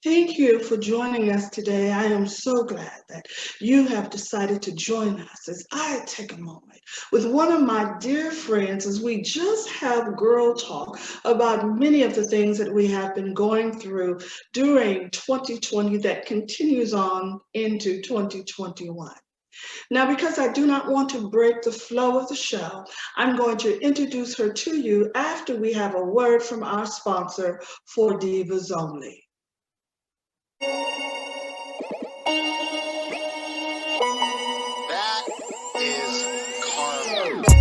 Thank you for joining us today. I am so glad that you have decided to join us as I take a moment with one of my dear friends as we just have girl talk about many of the things that we have been going through during 2020 that continues on into 2021. Now, because I do not want to break the flow of the show, I'm going to introduce her to you after we have a word from our sponsor, For Divas Only. That is karma.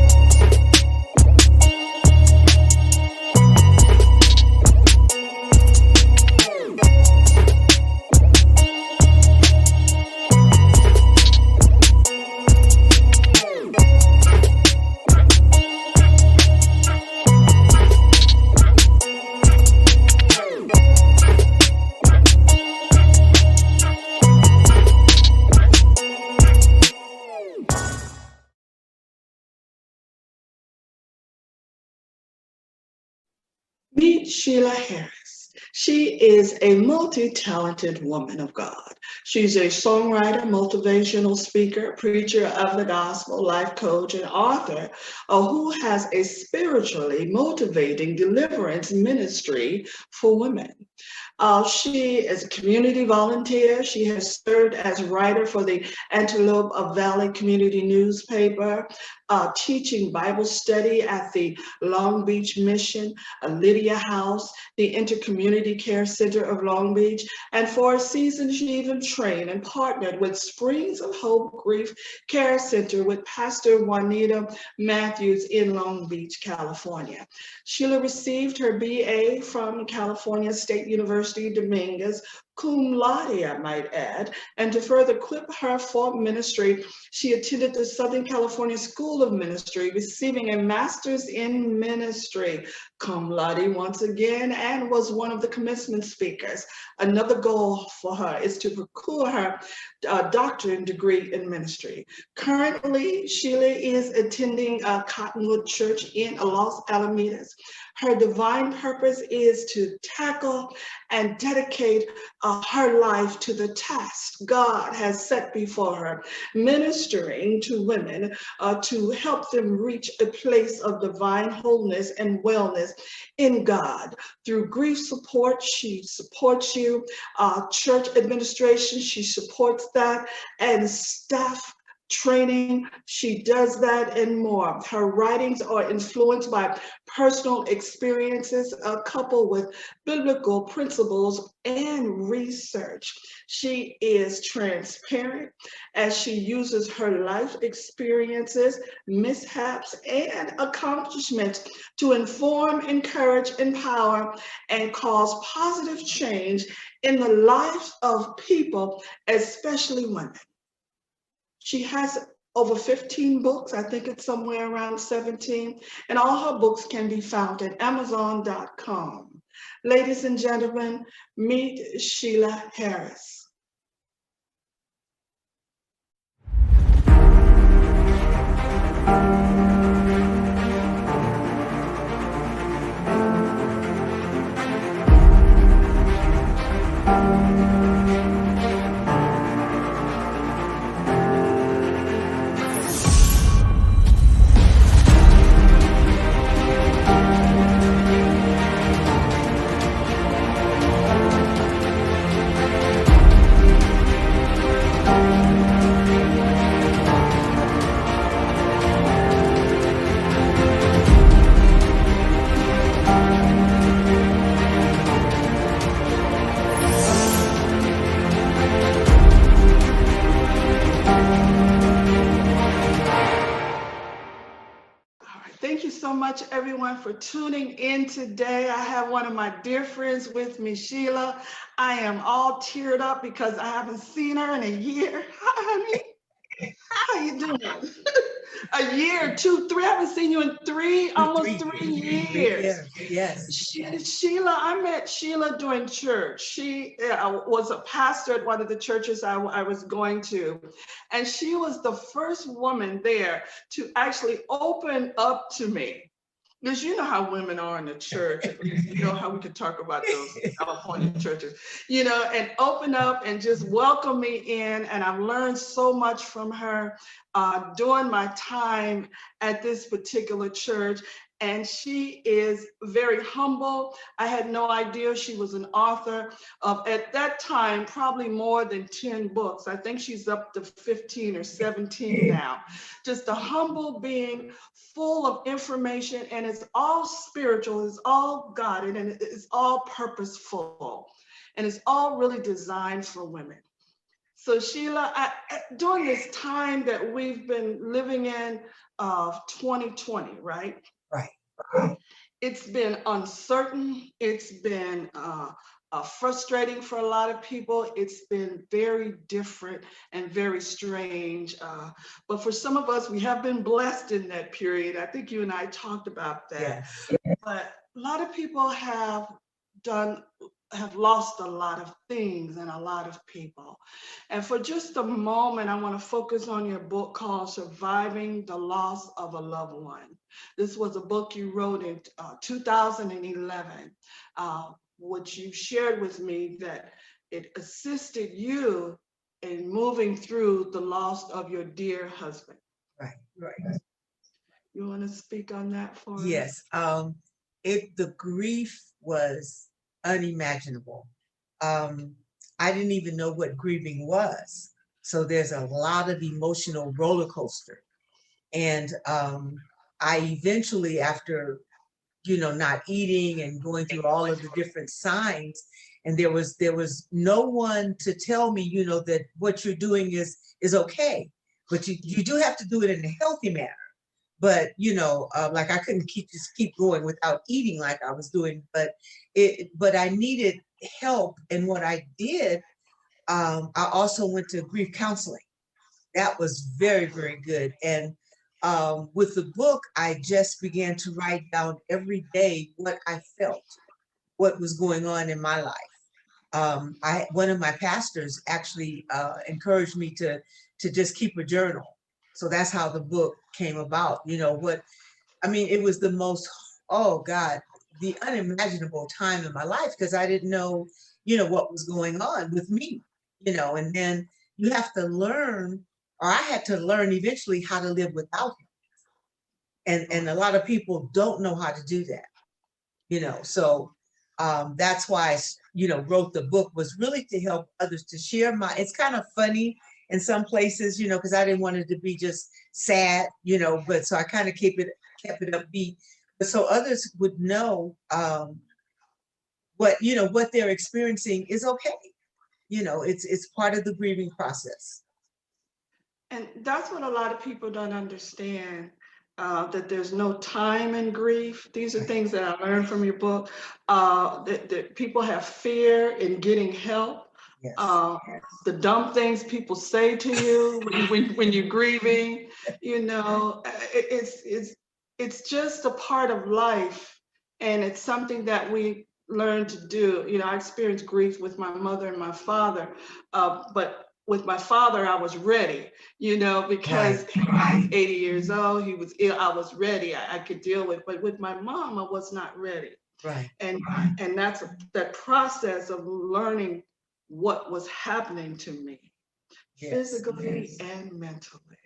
Meet Sheila Harris. She is a multi-talented woman of God. She's a songwriter, motivational speaker, preacher of the gospel, life coach, and author who has a spiritually motivating deliverance ministry for women. She is a community volunteer. She has served as writer for the Antelope Valley Community newspaper, teaching Bible study at the Long Beach Mission, Lydia House, the Intercommunity Care Center of Long Beach, and for a season she even trained and partnered with Springs of Hope Grief Care Center with Pastor Juanita Matthews in Long Beach, California. Sheila received her BA from California State University, Dominguez, cum laude, I might add, and to further equip her for ministry, she attended the Southern California School of Ministry, receiving a master's in ministry, cum laude once again, and was one of the commencement speakers. Another goal for her is to procure her doctorate degree in ministry. Currently, Sheila is attending Cottonwood Church in Los Alamitos. Her divine purpose is to tackle and dedicate her life to the task God has set before her, ministering to women to help them reach a place of divine wholeness and wellness in God. Through grief support, she supports you. Church administration, she supports that, and staff training, she does that and more. Her writings are influenced by personal experiences coupled with biblical principles and research. She is transparent as she uses her life experiences, mishaps, and accomplishments to inform, encourage, empower, and cause positive change in the lives of people, especially women. She has over 15 books. I think it's somewhere around 17. And all her books can be found at Amazon.com. Ladies and gentlemen, meet Sheila Harris. so much, everyone, for tuning in today. I have one of my dear friends with me, Sheila. I am all teared up because I haven't seen her in a year. Hi, honey. How you doing? A year, two, three. I haven't seen you in almost 3 years. Yes. Sheila, I met Sheila doing church. She was a pastor at one of the churches I was going to. And she was the first woman there to actually open up to me. Because you know how women are in the church, you know how we could talk about those California churches, and open up and just welcome me in. And I've learned so much from her during my time at this particular church. And she is very humble. I had no idea she was an author of, at that time, probably more than 10 books. I think she's up to 15 or 17 now. Just a humble being, full of information, and it's all spiritual, it's all God, and it's all purposeful, and it's all really designed for women. So Sheila, during this time that we've been living in, 2020, right? Right. It's been uncertain. It's been frustrating for a lot of people. It's been very different and very strange. But for some of us, we have been blessed in that period. I think you and I talked about that. Yes. But a lot of people have lost a lot of things and a lot of people. And for just a moment, I want to focus on your book called Surviving the Loss of a Loved One. This was a book you wrote in 2011, which you shared with me that it assisted you in moving through the loss of your dear husband. Right. You want to speak on that for us? Yes. The grief was unimaginable. I didn't even know what grieving was. So there's a lot of emotional roller coaster. And I eventually, after, not eating and going through all of the different signs, and there was no one to tell me, that what you're doing is okay, but you do have to do it in a healthy manner. But like I couldn't keep going without eating like I was doing, but I needed help. And what I did, I also went to grief counseling. That was very, very good. And with the book, I just began to write down every day what I felt, what was going on in my life. One of my pastors actually encouraged me to just keep a journal. So that's how the book came about. It was the most, oh God, the unimaginable time in my life, because I didn't know, what was going on with me, and then you have to learn, or I had to learn eventually how to live without him. And a lot of people don't know how to do that, so that's why I, wrote the book, was really to help others, to share it's kind of funny in some places, because I didn't want it to be just sad, but so I kind of kept it upbeat, but so others would know what they're experiencing is okay. It's part of the grieving process. And that's what a lot of people don't understand, that there's no time in grief. These are things that I learned from your book, that people have fear in getting help. Yes. The dumb things people say to you when you're grieving, it's just a part of life, and it's something that we learn to do. I experienced grief with my mother and my father, but with my father, I was ready, because he was 80 years old, he was ill, I was ready, I could deal with, but with my mom, I was not ready. Right. And that's that process of learning what was happening to me, physically and mentally.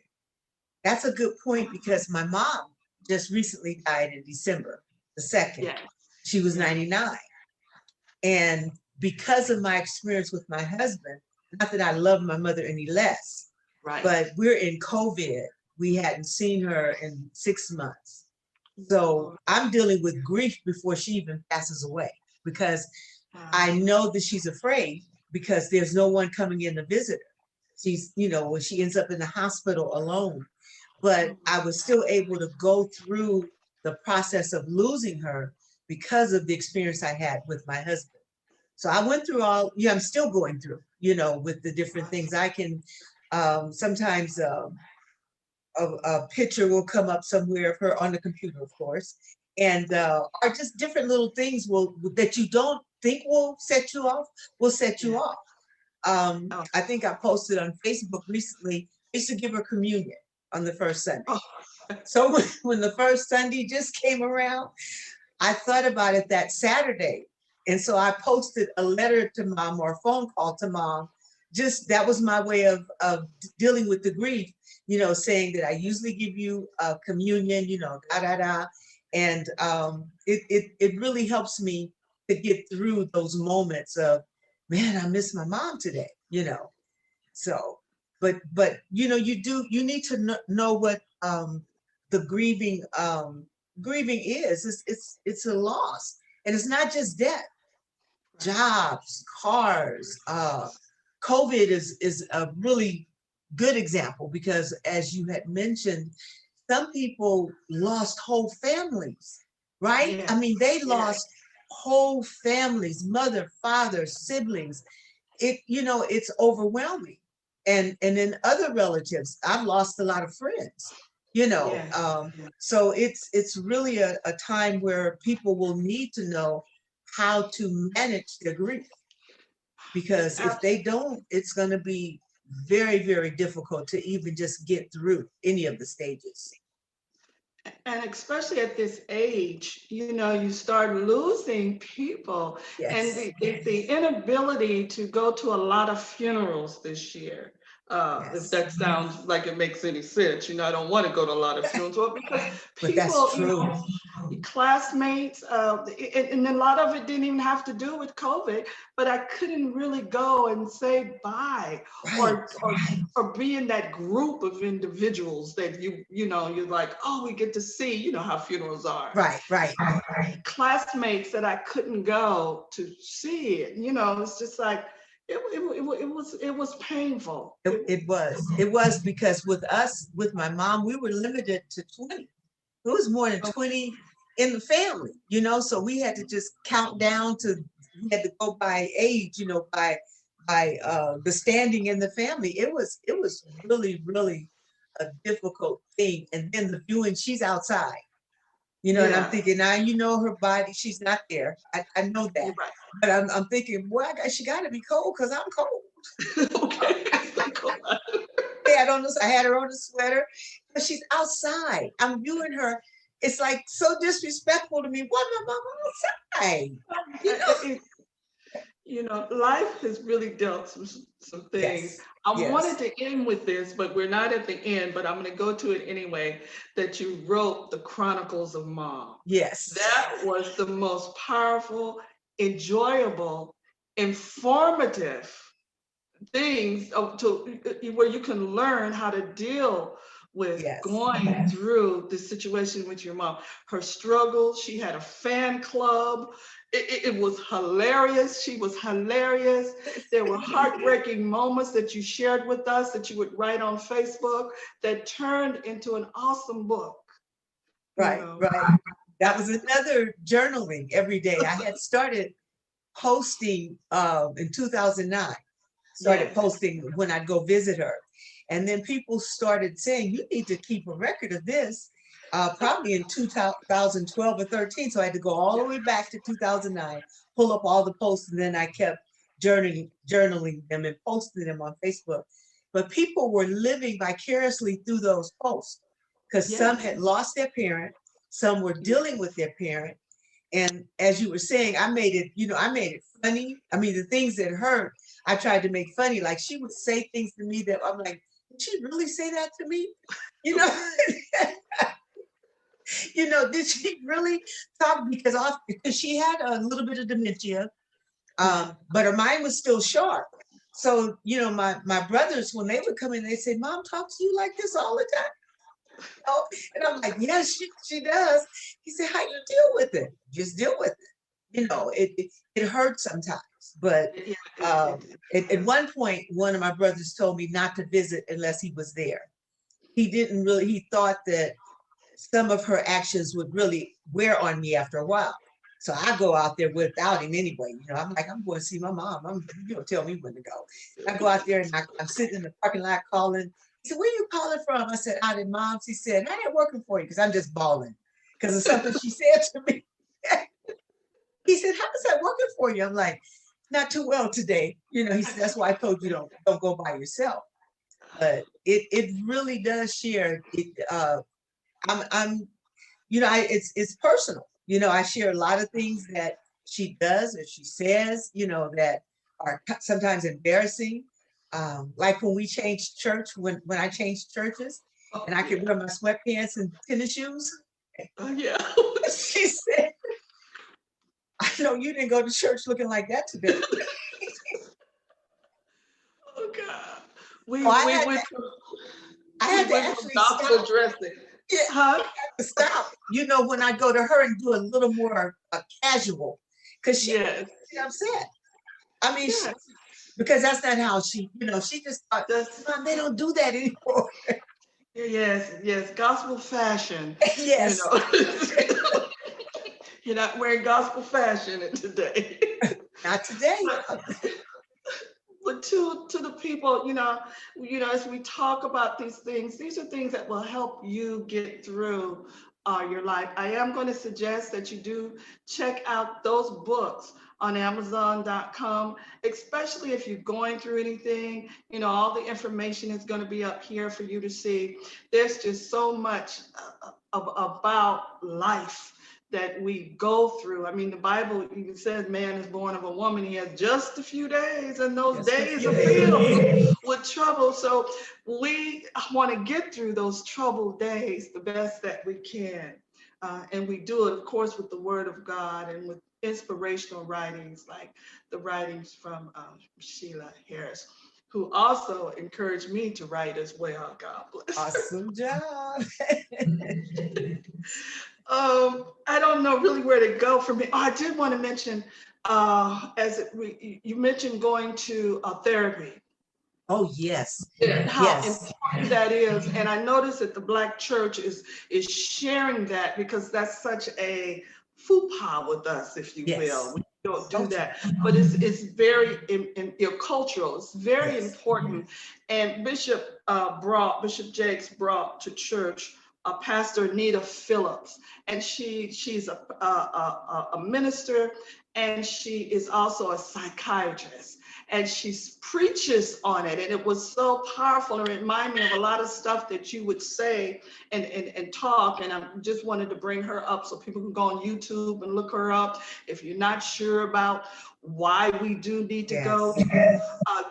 That's a good point, because my mom just recently died in December the 2nd. Yes. She was 99. And because of my experience with my husband, not that I love my mother any less, Right. but we're in COVID. We hadn't seen her in 6 months. So I'm dealing with grief before she even passes away, because I know that she's afraid, because there's no one coming in to visit her. She's, when she ends up in the hospital alone. But I was still able to go through the process of losing her because of the experience I had with my husband. So I went through all, yeah, I'm still going through, with the different things. I can sometimes a picture will come up somewhere of her on the computer, of course, and or just different little things that you don't think will set you off, will set you off. I think I posted on Facebook recently, I used to give her communion on the first Sunday. Oh. So when the first Sunday just came around, I thought about it that Saturday. And so I posted a letter to mom or a phone call to mom. Just that was my way of dealing with the grief, saying that I usually give you communion, da da da. And it really helps me to get through those moments of, man, I miss my mom today, So, but you need to know what the grieving is. It's a loss, and it's not just death. Jobs, cars, COVID is a really good example, because as you had mentioned, some people lost whole families, right? Yeah. I mean, they lost whole families, mother, father, siblings. It's overwhelming. And then other relatives, I've lost a lot of friends, so it's really a time where people will need to know how to manage their grief, because if they don't, it's going to be very, very difficult to even just get through any of the stages. And especially at this age, you start losing people. Yes. And the inability to go to a lot of funerals this year. If that sounds like it makes any sense, I don't want to go to a lot of funerals, because but people, that's true. Classmates, and a lot of it didn't even have to do with COVID, but I couldn't really go and say bye, or be in that group of individuals that you're like, oh, we get to see, how funerals are. Right. Classmates that I couldn't go to see it, it's just like, it was painful. It was because with my mom, we were limited to 20. It was more than 20 in the family, so we had to just count down we had to go by age, by the standing in the family. It was really, really a difficult thing. And then the viewing, she's outside, and I'm thinking, now, her body, she's not there. I know that. Right. But I'm thinking, well, she got to be cold, because I'm cold. Okay. I had her on a sweater, but she's outside. I'm viewing her. It's like so disrespectful to me. What, my mama outside? Life has really dealt some things. Yes. I wanted to end with this, but we're not at the end, but I'm going to go to it anyway, that you wrote the Chronicles of Mom. Yes. That was the most powerful, enjoyable, informative things where you can learn how to deal with going through the situation with your mom. Her struggles, she had a fan club. It was hilarious. She was hilarious. There were heartbreaking moments that you shared with us that you would write on Facebook that turned into an awesome book. Right. That was another journaling every day. I had started posting in 2009. Started posting when I'd go visit her. And then people started saying, you need to keep a record of this, probably in 2012 or 13. So I had to go all the way back to 2009, pull up all the posts, and then I kept journaling them and posting them on Facebook. But people were living vicariously through those posts, because some had lost their parent, some were dealing with their parent. And as you were saying, I made it funny. I mean, the things that hurt, I tried to make funny. Like, she would say things to me that I'm like, did she really say that to me? Did she really talk? Because she had a little bit of dementia, but her mind was still sharp. So, my brothers, when they would come in, they'd say, Mom talks to you like this all the time. And I'm like, yes, she does. He said, how you deal with it? Just deal with it. It hurts sometimes. But at one point, one of my brothers told me not to visit unless he was there. He thought that some of her actions would really wear on me after a while. So I go out there without him anyway. I'm like, I'm going to see my mom. You don't tell me when to go. I go out there and I'm sitting in the parking lot calling. He said, where you calling from? I said, out in Mom's. He said, how that working for you? Because I'm just bawling because of something she said to me. He said, how is that working for you? I'm like, not too well today. He said, that's why I told you don't go by yourself. But it really does share. It's personal. I share a lot of things that she does or she says, that are sometimes embarrassing. Like when we changed church, when I changed churches, and I could wear my sweatpants and tennis shoes. Yeah. She said, I know you didn't go to church looking like that today. Oh God. I had to actually stop. Dressing. Yeah, I had to stop. When I go to her and do a little more casual, because she Yes. upset. I mean, because that's not how she just thought, Mom, they don't do that anymore. Yes, gospel fashion. Yes. You're not wearing gospel fashion today. Not today. But to the people, as we talk about these things, these are things that will help you get through your life. I am going to suggest that you do check out those books on Amazon.com, especially if you're going through anything. All the information is going to be up here for you to see. There's just so much about life that we go through. I mean, the Bible even says man is born of a woman. He has just a few days, and those days are filled with trouble. So we want to get through those troubled days the best that we can. And we do it, of course, with the Word of God and with inspirational writings like the writings from Sheila Harris, who also encouraged me to write as well. God bless. Awesome job. I don't know really where to go from here. I did want to mention, you mentioned going to therapy. Oh, yes. How important that is. And I noticed that the Black church is sharing that because that's such a fupa with us, if you will. We don't do that. But it's very cultural. It's very important. And Bishop Jakes brought to church Pastor Nita Phillips, and she's a minister, and she is also a psychiatrist, and she preaches on it, and it was so powerful. It reminded me of a lot of stuff that you would say and talk, and I just wanted to bring her up so people can go on YouTube and look her up. If you're not sure about why we do need to go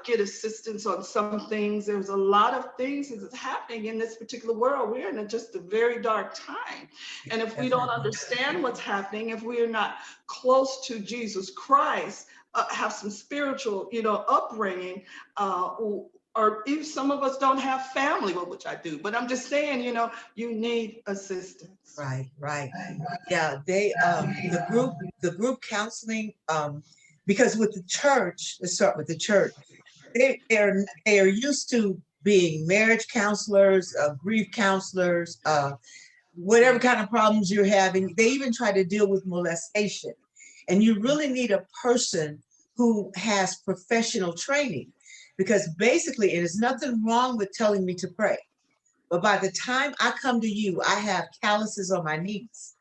get assistance on some things, there's a lot of things that's happening in this particular world. We're in just a very dark time, and if we don't understand what's happening, if we are not close to Jesus Christ, have some spiritual upbringing, or even some of us don't have family, which I do, but I'm just saying, you need assistance. Right. Yeah, they the group counseling, because with the church, let's start with the church. They are used to being marriage counselors, grief counselors, whatever kind of problems you're having. They even try to deal with molestation, and you really need a person who has professional training, because basically it is nothing wrong with telling me to pray, but by the time I come to you, I have calluses on my knees.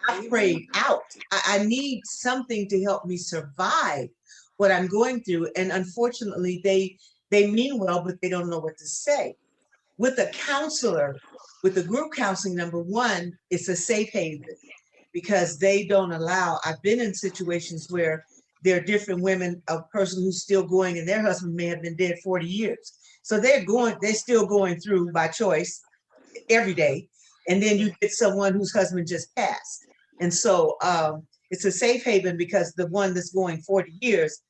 I've prayed out. I need something to help me survive what I'm going through. And unfortunately, they mean well, but they don't know what to say. With a counselor, with the group counseling, number one, it's a safe haven, because they don't allow. I've been in situations where there are different women, a person who's still going, and their husband may have been dead 40 years. So they're still going through by choice every day. And then you get someone whose husband just passed. And so it's a safe haven, because the one that's going 40 years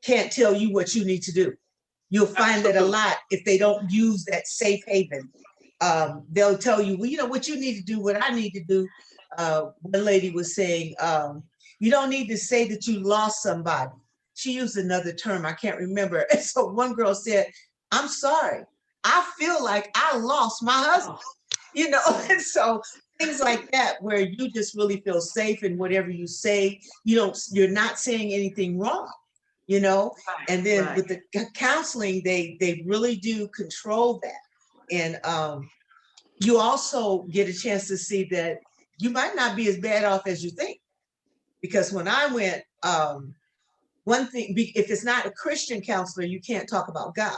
can't tell you what you need to do. You'll find that a lot, if they don't use that safe haven, they'll tell you, well, what you need to do, what I need to do. One lady was saying, you don't need to say that you lost somebody. She used another term, I can't remember. And so one girl said, I'm sorry, I feel like I lost my husband, and so things like that, where you just really feel safe in whatever you say. You're not saying anything wrong, you know. And then Right. with the counseling, they really do control that. And you also get a chance to see that you might not be as bad off as you think. Because when I went, one thing, if it's not a Christian counselor, you can't talk about God.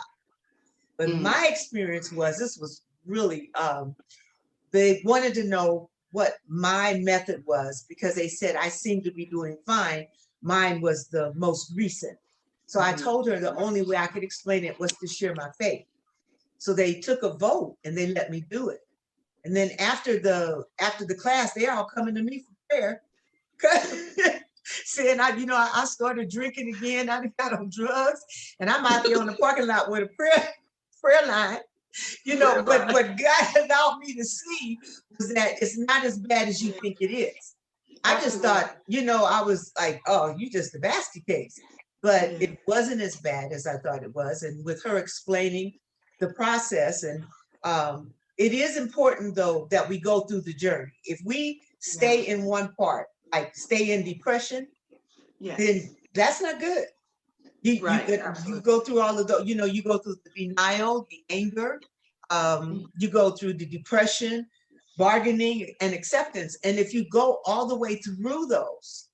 But my experience was, this was really, they wanted to know what my method was, because they said I seemed to be doing fine. Mine was the most recent. So I told her the only way I could explain it was to share my faith. So they took a vote and they let me do it. And then after the class, they're all coming to me for prayer, saying I started drinking again. I got on drugs, and I'm out there on the parking lot with a prayer line. But what God allowed me to see was that it's not as bad as you think it is. I just thought, I was like, oh, you just a basket case. But it wasn't as bad as I thought it was. And with her explaining the process, and it is important, though, that we go through the journey. If we stay in one part, like stay in depression, then that's not good. You go through all of the, you go through the denial, the anger, you go through the depression, bargaining, and acceptance. And if you go all the way through those,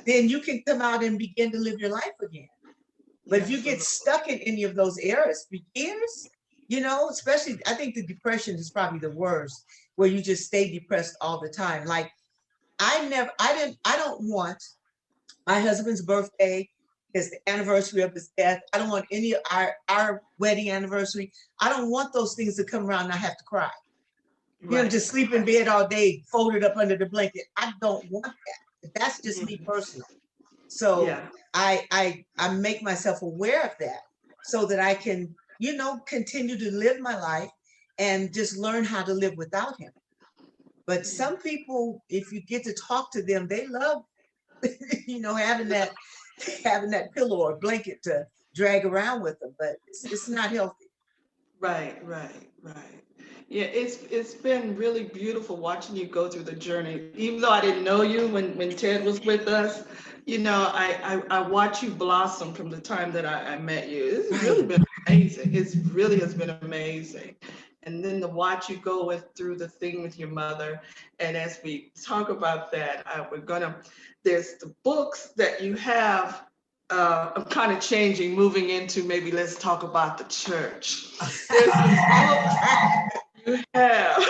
then you can come out and begin to live your life again. But if you get stuck in any of those eras for years, especially, I think the depression is probably the worst, where you just stay depressed all the time. Like I don't want my husband's birthday is the anniversary of his death. I don't want any of our wedding anniversary. I don't want those things to come around and I have to cry. Just sleep in bed all day, folded up under the blanket. I don't want that. That's just me personally. So I make myself aware of that so that I can, continue to live my life and just learn how to live without him. But some people, if you get to talk to them, they love, having that pillow or blanket to drag around with them, but it's not healthy. Right. Yeah, it's been really beautiful watching you go through the journey. Even though I didn't know you when Ted was with us, I watch you blossom from the time that I met you. It's really been amazing. It really has been amazing. And then to watch you go through the thing with your mother. And as we talk about that, there's the books that you have. I'm kind of changing, moving into maybe let's talk about the church. There's some books you have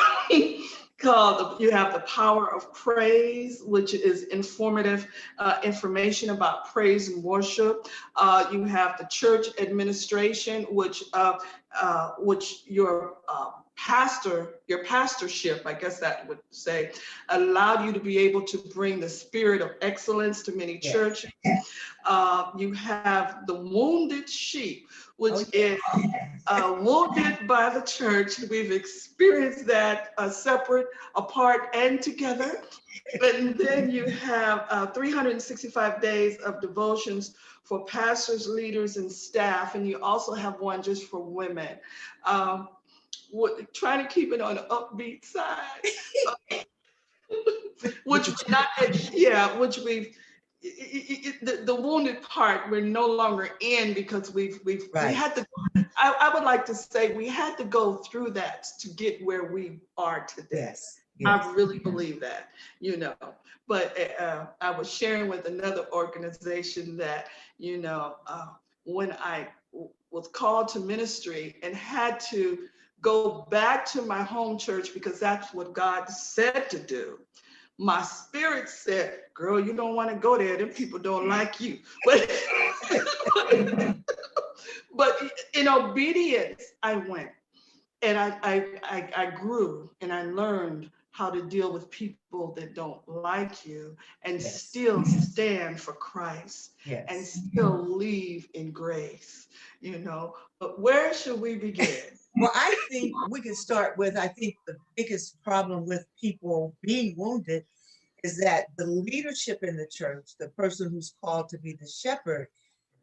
you have The Power of Praise, which is informative information about praise and worship. You have The Church Administration, which your pastorship, I guess that would say, allowed you to be able to bring the spirit of excellence to many churches. You have The Wounded Sheep, which is wounded by the church. We've experienced that separate, apart, and together. And then you have 365 days of devotions for pastors, leaders, and staff. And you also have one just for women. Trying to keep it on the upbeat side, which we've the wounded part we're no longer in, because we had to. I would like to say we had to go through that to get where we are today. Yes. I really believe that, But I was sharing with another organization that when I was called to ministry and had to go back to my home church because that's what God said to do. My spirit said, girl, you don't want to go there. Them people don't like you. But in obedience, I went. And I grew and I learned how to deal with people that don't like you and still stand for Christ and still live in grace, But where should we begin? Well, I think we can start with, I think the biggest problem with people being wounded is that the leadership in the church, the person who's called to be the shepherd,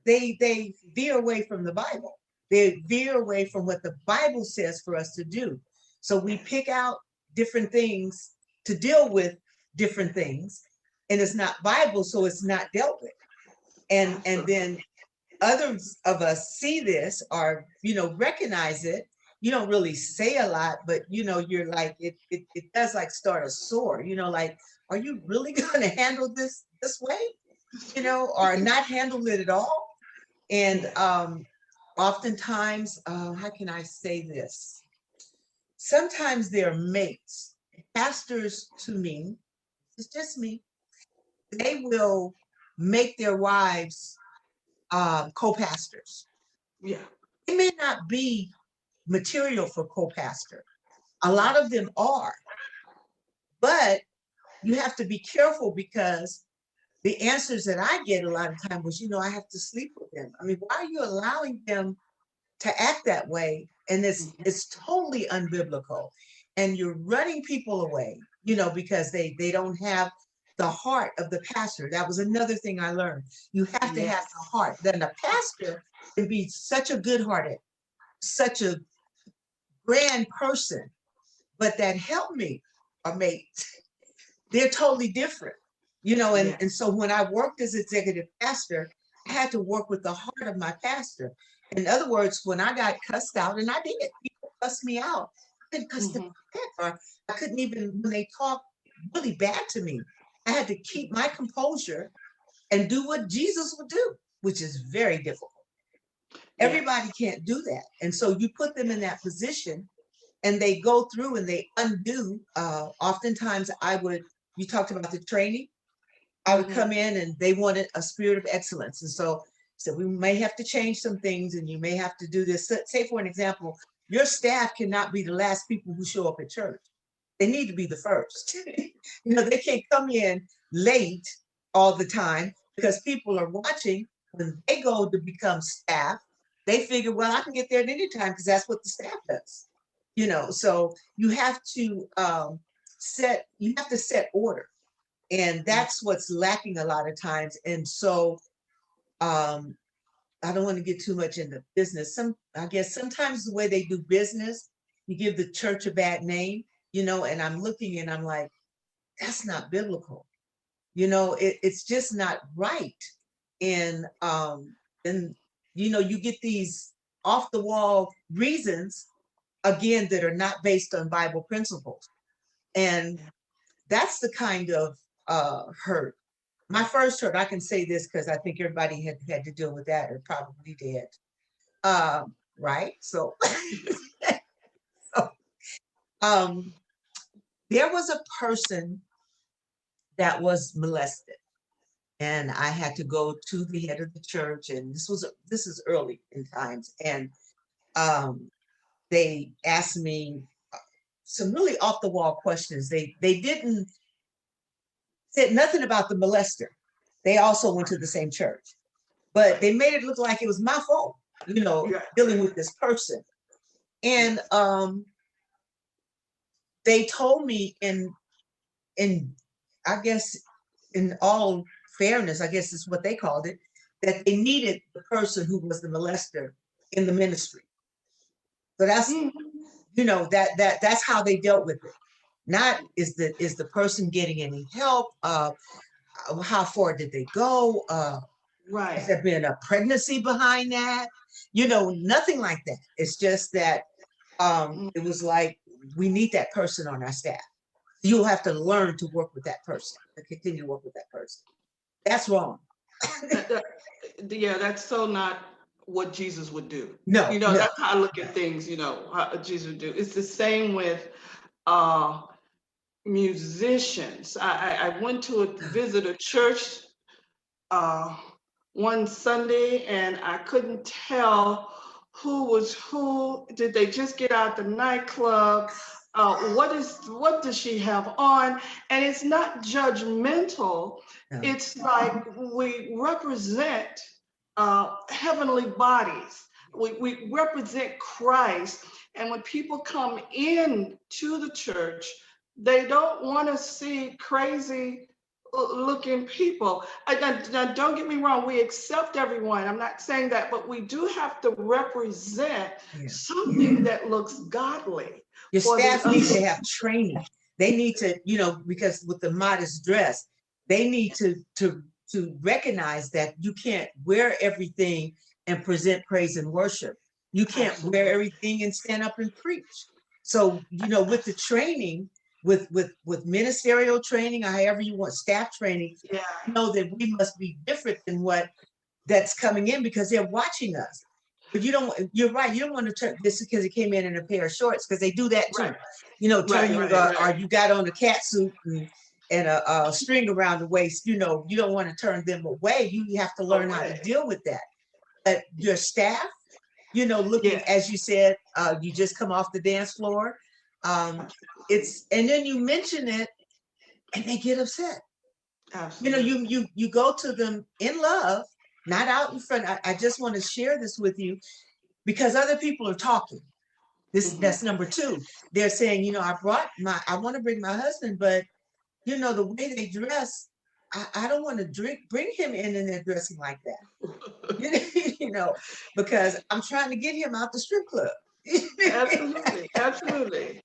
they veer away from the Bible. They veer away from what the Bible says for us to do. So we pick out different things to deal with different things, and it's not Bible, so it's not dealt with. And then others of us see this or, recognize it. You don't really say a lot, but you're like, it does like start a sore, like, are you really going to handle this way, or not handle it at all? And oftentimes, how can I say this? Sometimes they're mates. Pastors, to me, it's just me, they will make their wives co-pastors. Yeah. It may not be material for co-pastor. A lot of them are, but you have to be careful because the answers that I get a lot of time was, I have to sleep with them. I mean, why are you allowing them to act that way? And it's totally unbiblical. And you're running people away, because they don't have the heart of the pastor. That was another thing I learned. You have to have the heart. Then the pastor can be such a good-hearted, such a grand person, but that helpmate or mate, they're totally different, and so when I worked as executive pastor, I had to work with the heart of my pastor. In other words, when I got cussed out, and I did, people cussed me out. I couldn't cuss them back, or I couldn't even, when they talked really bad to me, I had to keep my composure and do what Jesus would do, which is very difficult. Everybody can't do that. And so you put them in that position and they go through and they undo. Oftentimes you talked about the training. I would come in and they wanted a spirit of excellence. And so we may have to change some things and you may have to do this. Say, for an example, your staff cannot be the last people who show up at church. They need to be the first. They can't come in late all the time because people are watching. When they go to become staff, they figure, well, I can get there at any time because that's what the staff does. So you have to set order. And that's what's lacking a lot of times. And so I don't want to get too much into business. I guess sometimes the way they do business, you give the church a bad name, and I'm looking and I'm like, that's not biblical. It's just not right. And you get these off the wall reasons, again, that are not based on Bible principles. And that's the kind of hurt. My first hurt, I can say this because I think everybody had to deal with that or probably did. Right? So, there was a person that was molested. And I had to go to the head of the church, and this is early in times. And they asked me some really off the wall questions. They didn't said nothing about the molester. They also went to the same church, but they made it look like it was my fault, dealing with this person. And they told me in I guess in all fairness, I guess is what they called it, that they needed the person who was the molester in the ministry. So that's that's how they dealt with it. Not is the person getting any help? How far did they go? Right. Has there been a pregnancy behind that? Nothing like that. It's just that it was like, we need that person on our staff. You'll have to learn to work with that person, to continue to work with that person. That's wrong. That's so not what Jesus would do. No, that's how I look at things, how Jesus would do. It's the same with musicians. I went to visit a church one Sunday and I couldn't tell who was who. Did they just get out the nightclub? What does she have on? And it's not judgmental. No. It's like we represent heavenly bodies. We represent Christ. And when people come in to the church, they don't want to see crazy looking people. Now, don't get me wrong, we accept everyone. I'm not saying that, but we do have to represent something that looks godly. Your staff needs to have training. They need to, you know, because with the modest dress, they need to recognize that you can't wear everything and present praise and worship. You can't Absolutely. wear everything and stand up and preach. So, you know, with the training, with ministerial training, or however you want, staff training, Yeah. know that we must be different than what that's coming in because they're watching us. But you don't, you're right, you don't want to turn this because it came in a pair of shorts, because they do that too. Right. You know, turn Right, you, right, or right. you got on a cat suit and a string around the waist, you know, you don't want to turn them away. You have to learn how to Away. deal with that. But your staff, you know, looking, Yeah. as you said, you just come off the dance floor. It's, and then you mention it and they get upset. You know, Absolutely. you go to them in love, not out in front. I just want to share this with you because other people are talking. This, that's number two. They're saying, you know, I want to bring my husband, but you know, the way they dress, I don't want to bring him in and they're dressing like that. You know, because I'm trying to get him out the strip club. Absolutely. Absolutely.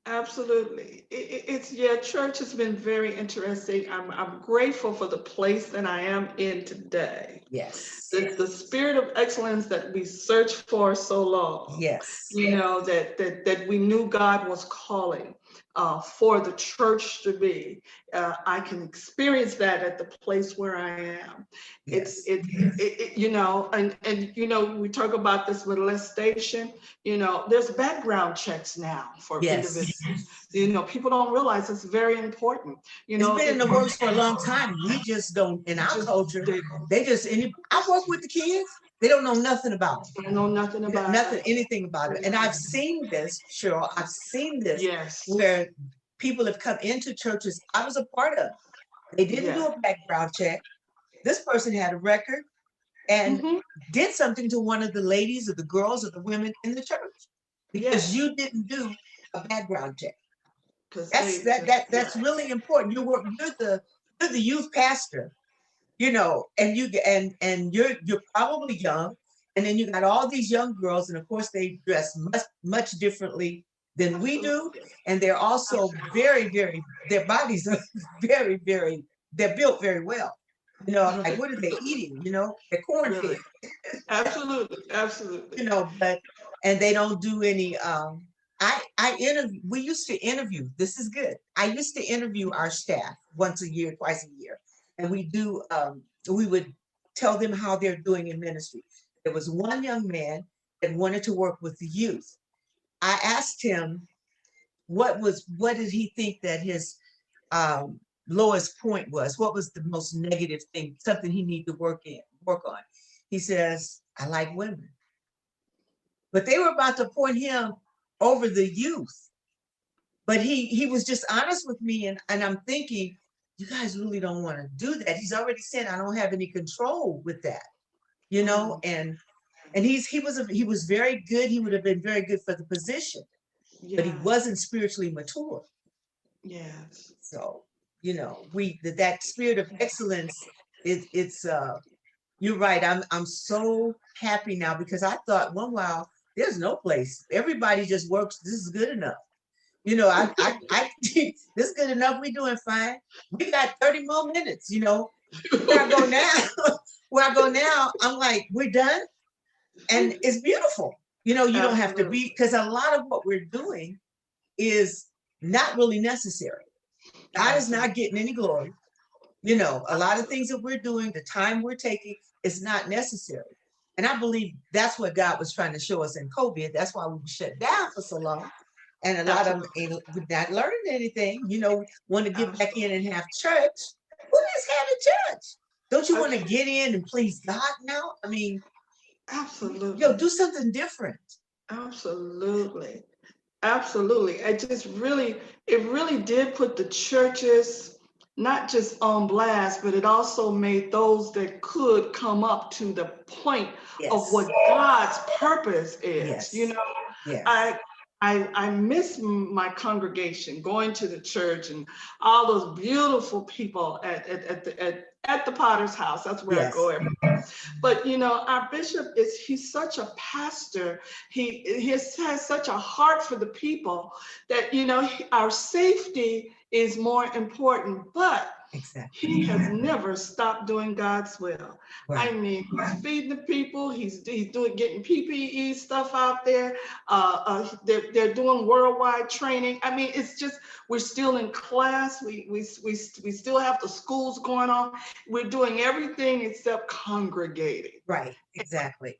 Absolutely. It's, yeah, church has been very interesting. I'm grateful for the place that I am in today. Yes. The spirit of excellence that we searched for so long, Yes. you know, that we knew God was calling for the church to be. I can experience that at the place where I am. It's Yes. you know, and you know, we talk about this molestation. You know, there's background checks now for Yes. individuals. You know, people don't realize it's very important. You It's know, been in the works for a long time. We just don't, in our just culture, they I work with the kids, they don't know nothing about don't know nothing it. about Nothing, it. anything about it. And I've seen this, Cheryl, I've seen this Yes. where people have come into churches I was a part of. They didn't Yeah. do a background check. This person had a record and Hmm. did something to one of the ladies or the girls or the women in the church because Yes. you didn't do a background check. Because That's they that just, that that's really important. You're the youth pastor, you know, and you're probably young, and then you got all these young girls, and of course they dress much differently than we do, absolutely. and they're also very their bodies are very they're built very well. You know, I'm like, what are they eating? You know, they're corn Really. fed, Absolutely. Absolutely. you know, but and they don't do any I interview, we used to interview, this is good. I used to interview our staff once a year, twice a year. And we would tell them how they're doing in ministry. There was one young man that wanted to work with the youth. I asked him what did he think that his um lowest point was? What was the most negative thing, something he needed to work on? He says, I like women. But they were about to point him over the youth. But he was just honest with me, and I'm thinking, you guys really don't want to do that. He's already said I don't have any control with that, you know, Mm. and he was very good. He would have been very good for the position, but he Yes. wasn't spiritually mature. Yes. So, you know, that spirit of excellence, it's you're right. I'm so happy now because I thought one while there's no place. Everybody just works. This is good enough. You know, I this is good enough. We're doing fine. We got 30 more minutes, you know. Where I go now, where I go now, I'm like, we're done. And it's beautiful. You know, you don't have to Absolutely. be, because a lot of what we're doing is not really necessary. God is Absolutely. not getting any glory. You know, a lot of things that we're doing, the time we're taking is not necessary. And I believe that's what God was trying to show us in COVID. That's why we were shut down for so long. And a lot of them Absolutely. ain't not learning anything, you know, want to get back in Absolutely. and have church. What is having church? Don't you want to Okay. get in and please God now? I mean, you know, Absolutely. do something different. Absolutely. Absolutely. It really did put the churches not just on blast, but it also made those that could come up to the point of Yes, what God's purpose is. You yes, know, yes, I I miss my congregation, going to the church and all those beautiful people At the Potter's house, that's where I Yes. go every day. But you know, our bishop he's such a pastor. He has such a heart for the people that, you know, our safety is more important, but Exactly. he has never stopped doing God's will. I Right. mean, he's feeding the people. He's doing getting PPE stuff out there. They're doing worldwide training. I mean, it's just we're still in class. We still have the schools going on. We're doing everything except congregating. Right. Exactly.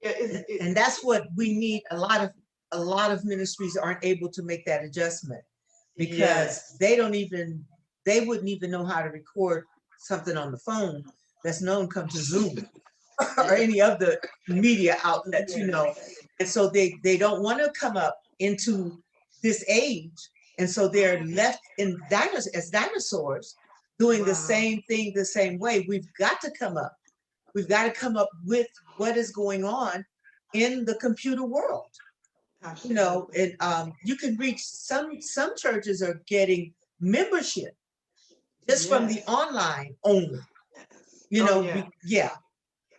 It, And that's what we need. A lot of ministries aren't able to make that adjustment because yes. they wouldn't even know how to record something on the phone that's known come to Zoom or any of the media outlets, you know. And so they don't want to come up into this age. And so they're left in as dinosaurs doing the Wow. same thing the same way. We've got to come up. We've got to come up with what is going on in the computer world. You know, Absolutely. and you can reach some churches are getting membership just from the Yes. online only. You Oh, know, yeah. yeah,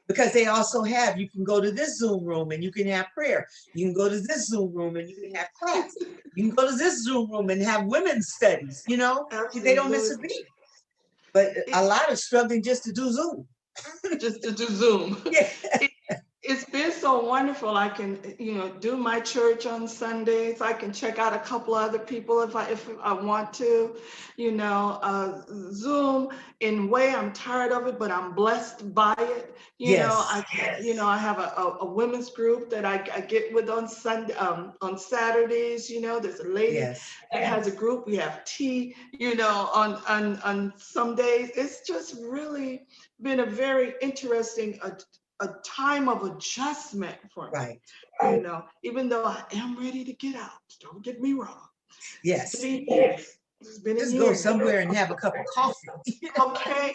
because they also have, you can go to this Zoom room and you can have prayer. You can go to this Zoom room and you can have class. You can go to this Zoom room and have women's studies, you know, they don't miss a Absolutely. beat. But a lot are struggling just to do Zoom. Just to do Zoom. Yeah. It's been so wonderful. I can, you know, do my church on Sundays. I can check out a couple other people if I want to, you know, Zoom in a way I'm tired of it, but I'm blessed by it. You know, I have a women's group that I get with on Sunday, on Saturdays. You know, there's a lady that has a group. We have tea, you know, on some days. It's just really been a very interesting a time of adjustment for me. Right. You know, even though I am ready to get out, don't get me wrong. Yes. It's been years. It's been Just a go year. somewhere and have a cup of coffee. Okay,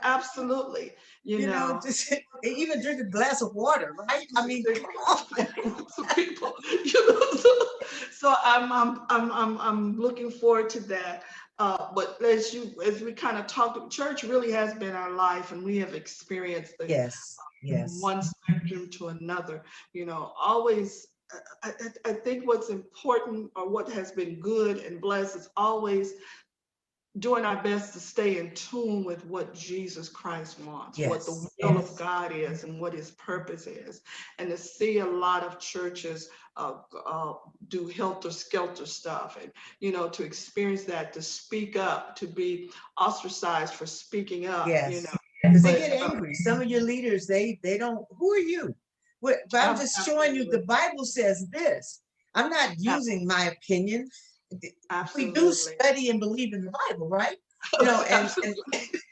absolutely. You know, just even drink a glass of water, right? I mean, come on. some people, you know. So I'm looking forward to that. But as we kind of talked, church really has been our life, and we have experienced the Yes. one spectrum to another. You know, always. I think what's important or what has been good and blessed is always doing our best to stay in tune with what Jesus Christ wants, what the will of God is, and what his purpose is. And to see a lot of churches do helter-skelter stuff, and, you know, to experience that, to speak up, to be ostracized for speaking up, you know. Because they get angry. Some of your leaders, they don't, who are you? But I'm just showing you the Bible says this. I'm not using my opinion. Absolutely. We do study and believe in the Bible, right? You know, and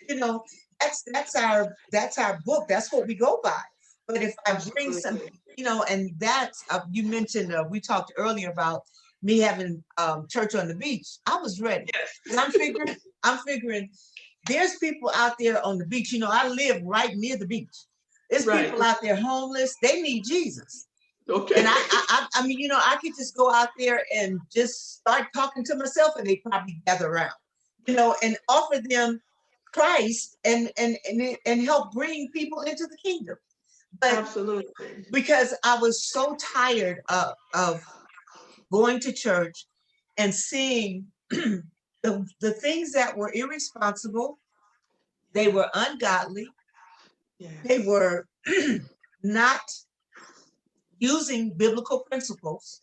you know, that's our book. That's what we go by. But if I bring some, you know, and that's you mentioned we talked earlier about me having church on the beach. I was ready. And I'm figuring there's people out there on the beach. You know, I live right near the beach. There's people out there homeless. They need Jesus. Okay. And I mean, you know, I could just go out there and just start talking to myself, and they probably gather around, you know, and offer them Christ and help bring people into the kingdom. But absolutely, because I was so tired of going to church and seeing the things that were irresponsible, they were ungodly, they were not using biblical principles,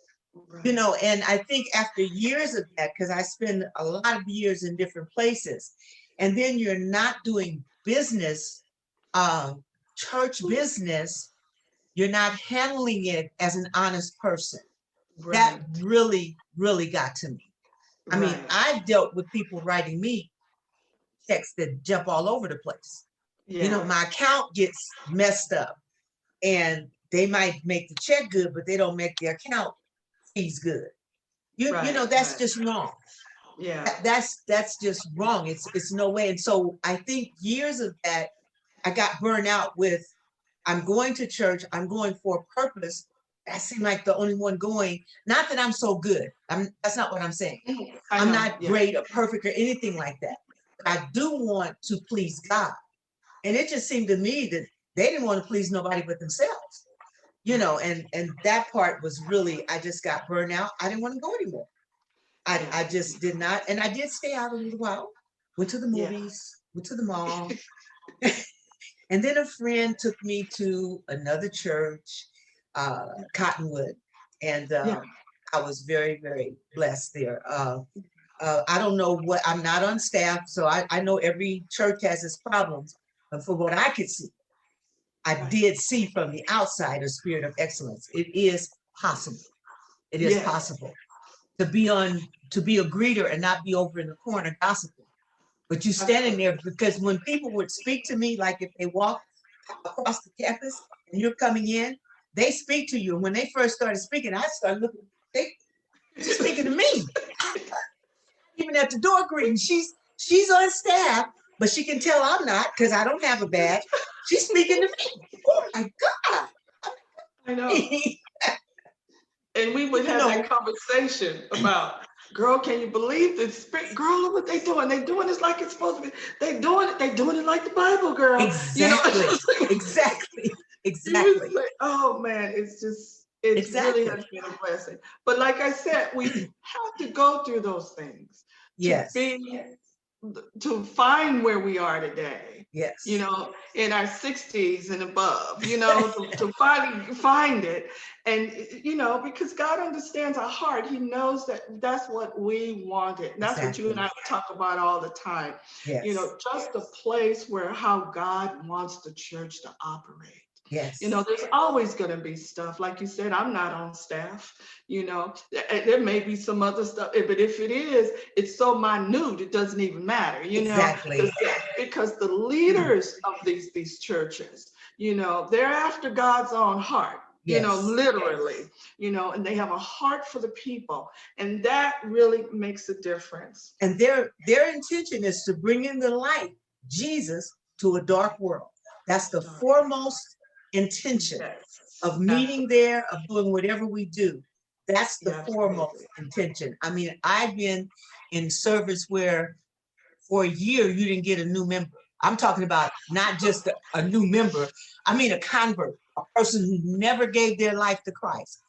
you know, and I think after years of that, because I spend a lot of years in different places, and then you're not doing business, church business, you're not handling it as an honest person. That really, really got to me. I mean, I've dealt with people writing me checks that jump all over the place. You know, my account gets messed up, and they might make the check good, but they don't make the account fees good. You know, that's just wrong. That's just wrong. It's no way. And so I think years of that, I got burned out with, I'm going to church, I'm going for a purpose. I seem like the only one going. Not that I'm so good. That's not what I'm saying. I'm not great or perfect or anything like that. I do want to please God. And it just seemed to me that they didn't want to please nobody but themselves, and that part was really, I just got burned out. I didn't want to go anymore. I just did not. And I did stay out a little while, went to the Yeah. movies, went to the mall. And then a friend took me to another church, Cottonwood. And Yeah. I was very, very blessed there. I don't know I'm not on staff, so I know every church has its problems. But for what I could see, I did see from the outside a spirit of excellence. It is possible. It is possible to be a greeter and not be over in the corner gossiping. But you standing there, because when people would speak to me, like if they walk across the campus and you're coming in, they speak to you. And when they first started speaking, I started looking, she's speaking to me. Even at the door greeting, she's on staff, but she can tell I'm not, because I don't have a badge. She's speaking to me. Oh my God. I know. And we would have that conversation about, girl, can you believe this? Girl, look what they doing. They doing this like it's supposed to be. They doing it like the Bible, girl. Exactly. Exactly. Like, oh man, it's really has been a blessing. But like I said, we have to go through those things to find where we are today. Yes. In our 60s and above, to finally find it. And, because God understands our heart. He knows that that's what we wanted. And that's what you and I talk about all the time. Yes. Just a place where how God wants the church to operate. Yes. There's always going to be stuff. Like you said, I'm not on staff. There may be some other stuff, but if it is, it's so minute, it doesn't even matter, Exactly. Because the leaders of these churches, they're after God's own heart. Literally, and they have a heart for the people, and that really makes a difference. And their intention is to bring in the light, Jesus, to a dark world. That's the foremost intention of meeting there, of doing whatever we do. That's the foremost intention. I mean, I've been in service where for a year you didn't get a new member. I'm talking about not just a new member. I mean, a convert, a person who never gave their life to Christ.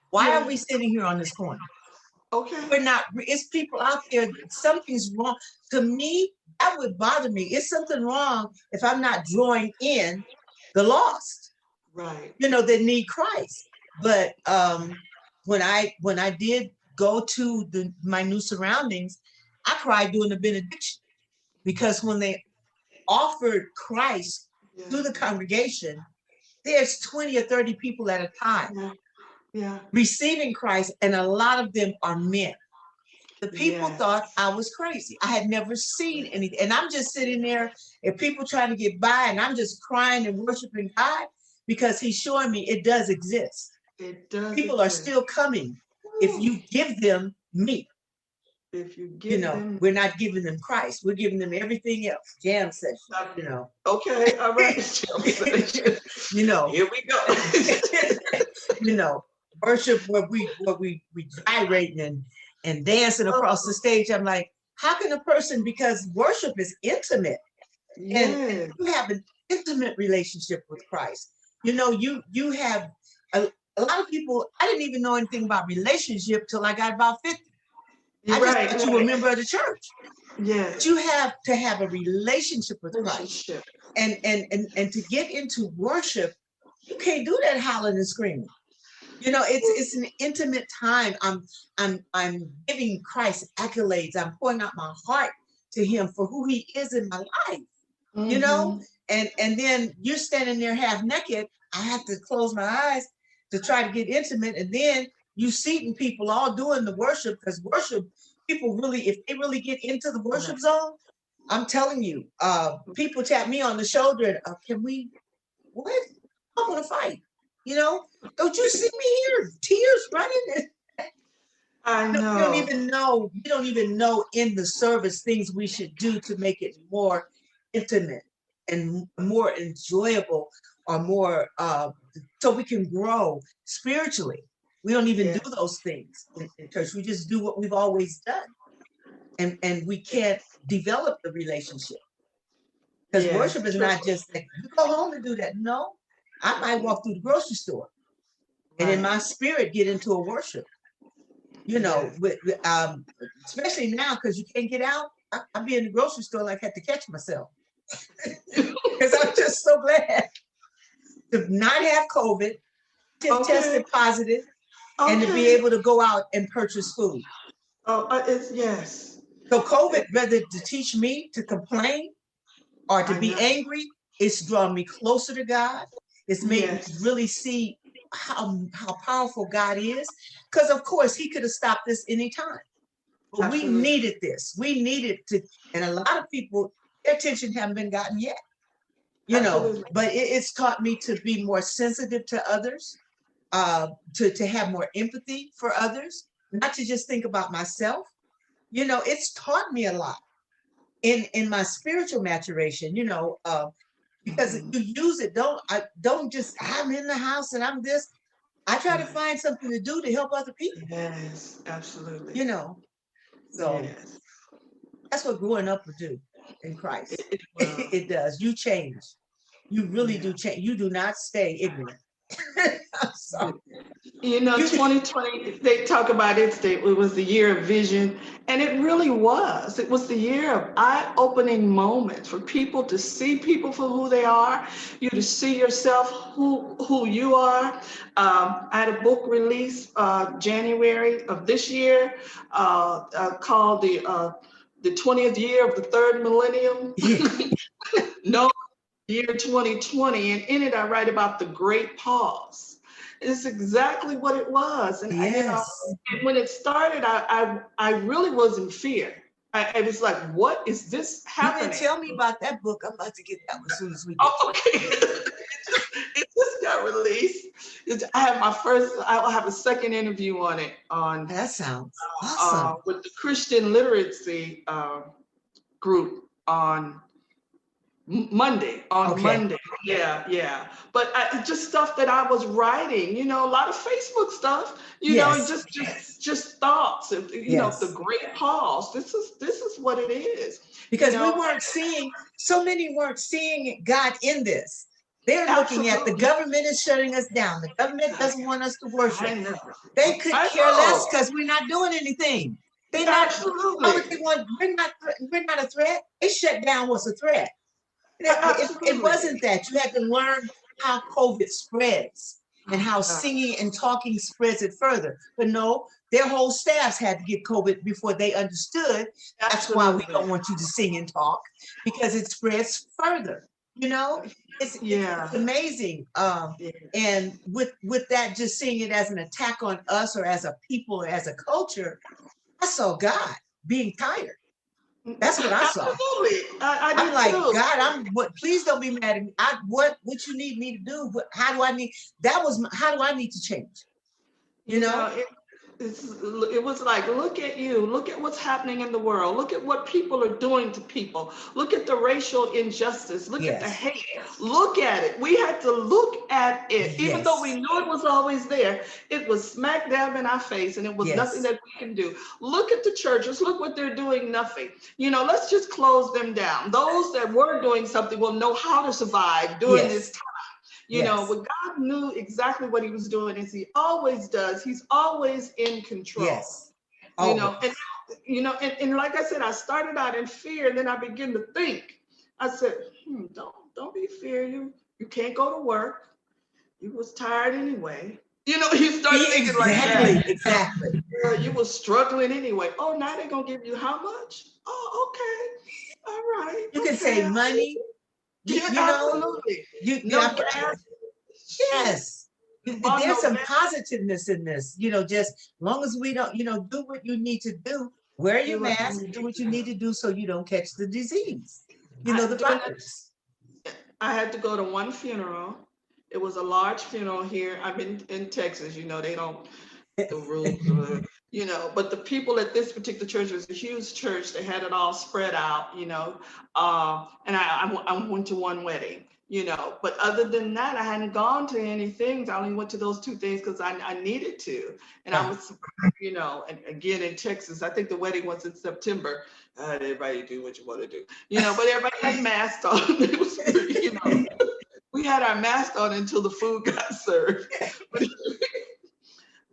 Why are we sitting here on this corner? Okay. We're not, it's people out there, something's wrong. To me, that would bother me. It's something wrong if I'm not drawing in the lost. Right. That need Christ. But when I did go to my new surroundings, I cried during the benediction, because when they offered Christ to the congregation, there's 20 or 30 people at a time receiving Christ, and a lot of them are men. The people thought I was crazy. I had never seen anything. And I'm just sitting there, and people trying to get by, and I'm just crying and worshiping God, because he's showing me it does exist. It does. People are still coming if you give them me. If you give them, we're not giving them Christ. We're giving them everything else. Jam session, Okay, all right. Jam session. Here we go. Worship where we gyrating and dancing across the stage. I'm like, how can a person, because worship is intimate, and you have an intimate relationship with Christ. You have a lot of people. I didn't even know anything about relationship till I got about 50. I just thought you were a member of the church. Yes. But you have to have a relationship with Christ. And to get into worship, you can't do that hollering and screaming. It's an intimate time. I'm giving Christ accolades. I'm pouring out my heart to him for who he is in my life. And then you're standing there half naked. I have to close my eyes to try to get intimate. And then you seeing people all doing the worship, because worship, people really, if they really get into the worship zone, I'm telling you, people tap me on the shoulder and can we, what? I want to fight. Don't you see me here? Tears running. I know. You don't even know in the service things we should do to make it more intimate and more enjoyable, or more so we can grow spiritually. We don't even do those things in church. We just do what we've always done. and we can't develop the relationship. Because Yes, worship is true. not just like you go home and do that. No, I might walk through the grocery store and in my Right. spirit get into a worship. You know, Yes. especially now because you can't get out. I be in the grocery store like I had to catch myself because I'm just so glad to not have COVID, just Okay. tested positive, and to be Okay. able to go out and purchase food. Oh, it's yes. So COVID, rather to teach me to complain or to I be know. angry, it's drawn me closer to God. It's made me Yes. really see how powerful God is. Because of course he could have stopped this anytime. But we Absolutely. needed this. We needed to, and a lot of people, their attention haven't been gotten yet. You know, Absolutely. but it's taught me to be more sensitive to others, to have more empathy for others, not to just think about myself. You know, it's taught me a lot in my spiritual maturation, because Mhm. you use it. Don't just I'm in the house and I'm this. I try to Right. find something to do to help other people, Yes. Absolutely. you know. So Yes. that's what growing up would do in It, Christ. it will. It does. You change. You really Yeah. do change. You do not stay ignorant. So You know, you 2020, they talk about it was the year of vision, and it really was. It was the year of eye-opening moments for people to see people for who they are, you to see yourself who you are. I had a book release January of this year called the 20th year of the third millennium. yeah. No, year 2020, and in it I write about the great pause. It's exactly what it was. And Yes. when it started, I really was in fear. I was like, what is this You didn't happening? tell me about that book. I'm about to get that one as soon as we get. Oh, okay. It just got released. I'll have a second interview on it That sounds awesome. with the Christian literacy group on Monday, on Okay. Monday. Yeah, yeah. But just stuff that I was writing, a lot of Facebook stuff, Yes. just thoughts of, the Yes. great pause. This is what it is, you Because we know. weren't seeing, so many weren't seeing God in this. They're looking at the Absolutely. government is shutting us down. The government doesn't want us to worship. I know. They could I care less know. because we're not doing anything. They're not, why would Absolutely. they want, we're not a threat. They shut down was a threat. It Absolutely. wasn't that. You had to learn how COVID spreads and how singing and talking spreads it further. But no, their whole staffs had to get COVID before they understood. That's why we Absolutely. don't want you to sing and talk, because it spreads further. You know, it's Yeah. amazing. Yeah. And with that, just seeing it as an attack on us or as a people or as a culture, I saw God being tired. That's what I saw. Absolutely. I I'm did like, too. God, please don't be mad at me. What you need me to do? How do I need, how do I need to change? You You know, know? it was like, look at you, look at what's happening in the world, look at what people are doing to people, look at the racial injustice, look at the Yes. hate, look at it. We had to look at it, even though we Yes. knew it was always there. It was smack dab in our face, and it was nothing Yes. that we can do. Look at the churches, look what they're doing, nothing. Let's just close them down. Those that were doing something will know how to survive during this Yes. time. Yes. But God knew exactly what he was doing, as he always does. He's always in control. Yes. You know, and Always. and like I said, I started out in fear, and then I began to think. I said, don't be fear. You can't go to work. You was tired anyway. You start thinking like Exactly. that. Exactly. You was struggling anyway. Oh, now they're gonna give you how much? Oh, okay. All right. You can Okay. save money. Yeah, You know, absolutely. you No I, gas. Shoot. yes. Bought There's no some gas. positiveness in this, just as long as we don't, do what you need to do, wear your Do what you mask, need do to what you do. need to do so you don't catch the disease, the During that, virus. I had to go to one funeral. It was a large funeral here. I'm in Texas. They don't the rules, but the people at this particular church was a huge church. They had it all spread out, and I went to one wedding, But other than that, I hadn't gone to any things. I only went to those two things because I needed to. And I was, and again in Texas, I think the wedding was in September. Everybody do what you want to do, but everybody had masks on. It was, we had our masks on until the food got served.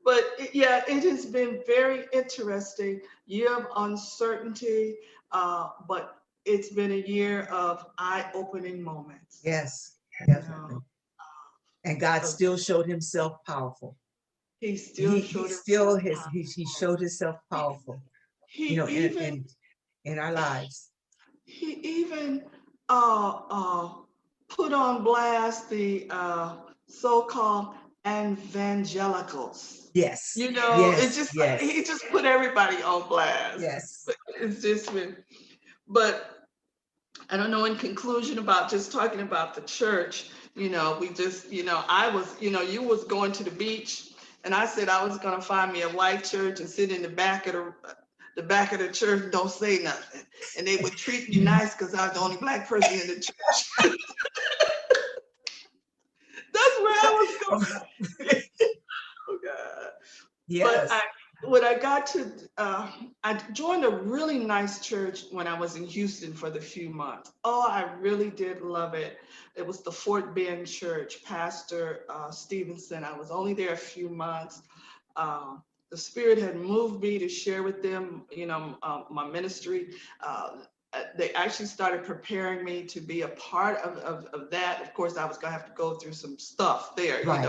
But yeah, it has been very interesting, year of uncertainty, but it's been a year of eye-opening moments. Yes, definitely. And God still showed himself powerful. He still he showed himself powerful. In our lives. He even put on blast the so-called evangelicals. Yes. It's just like he just put everybody on blast. Yes. It's just been, but I don't know, in conclusion about just talking about the church, we just, I was, you was going to the beach and I said I was going to find me a white church and sit in the back of the church, don't say nothing. And they would treat me nice because I was the only Black person in the church. That's where I was going. Oh God. Yes. But when I got to, I joined a really nice church when I was in Houston for the few months. Oh, I really did love it. It was the Fort Bend Church, Pastor Stevenson. I was only there a few months. The Spirit had moved me to share with them, my ministry. They actually started preparing me to be a part of that. Of course, I was going to have to go through some stuff there, Right.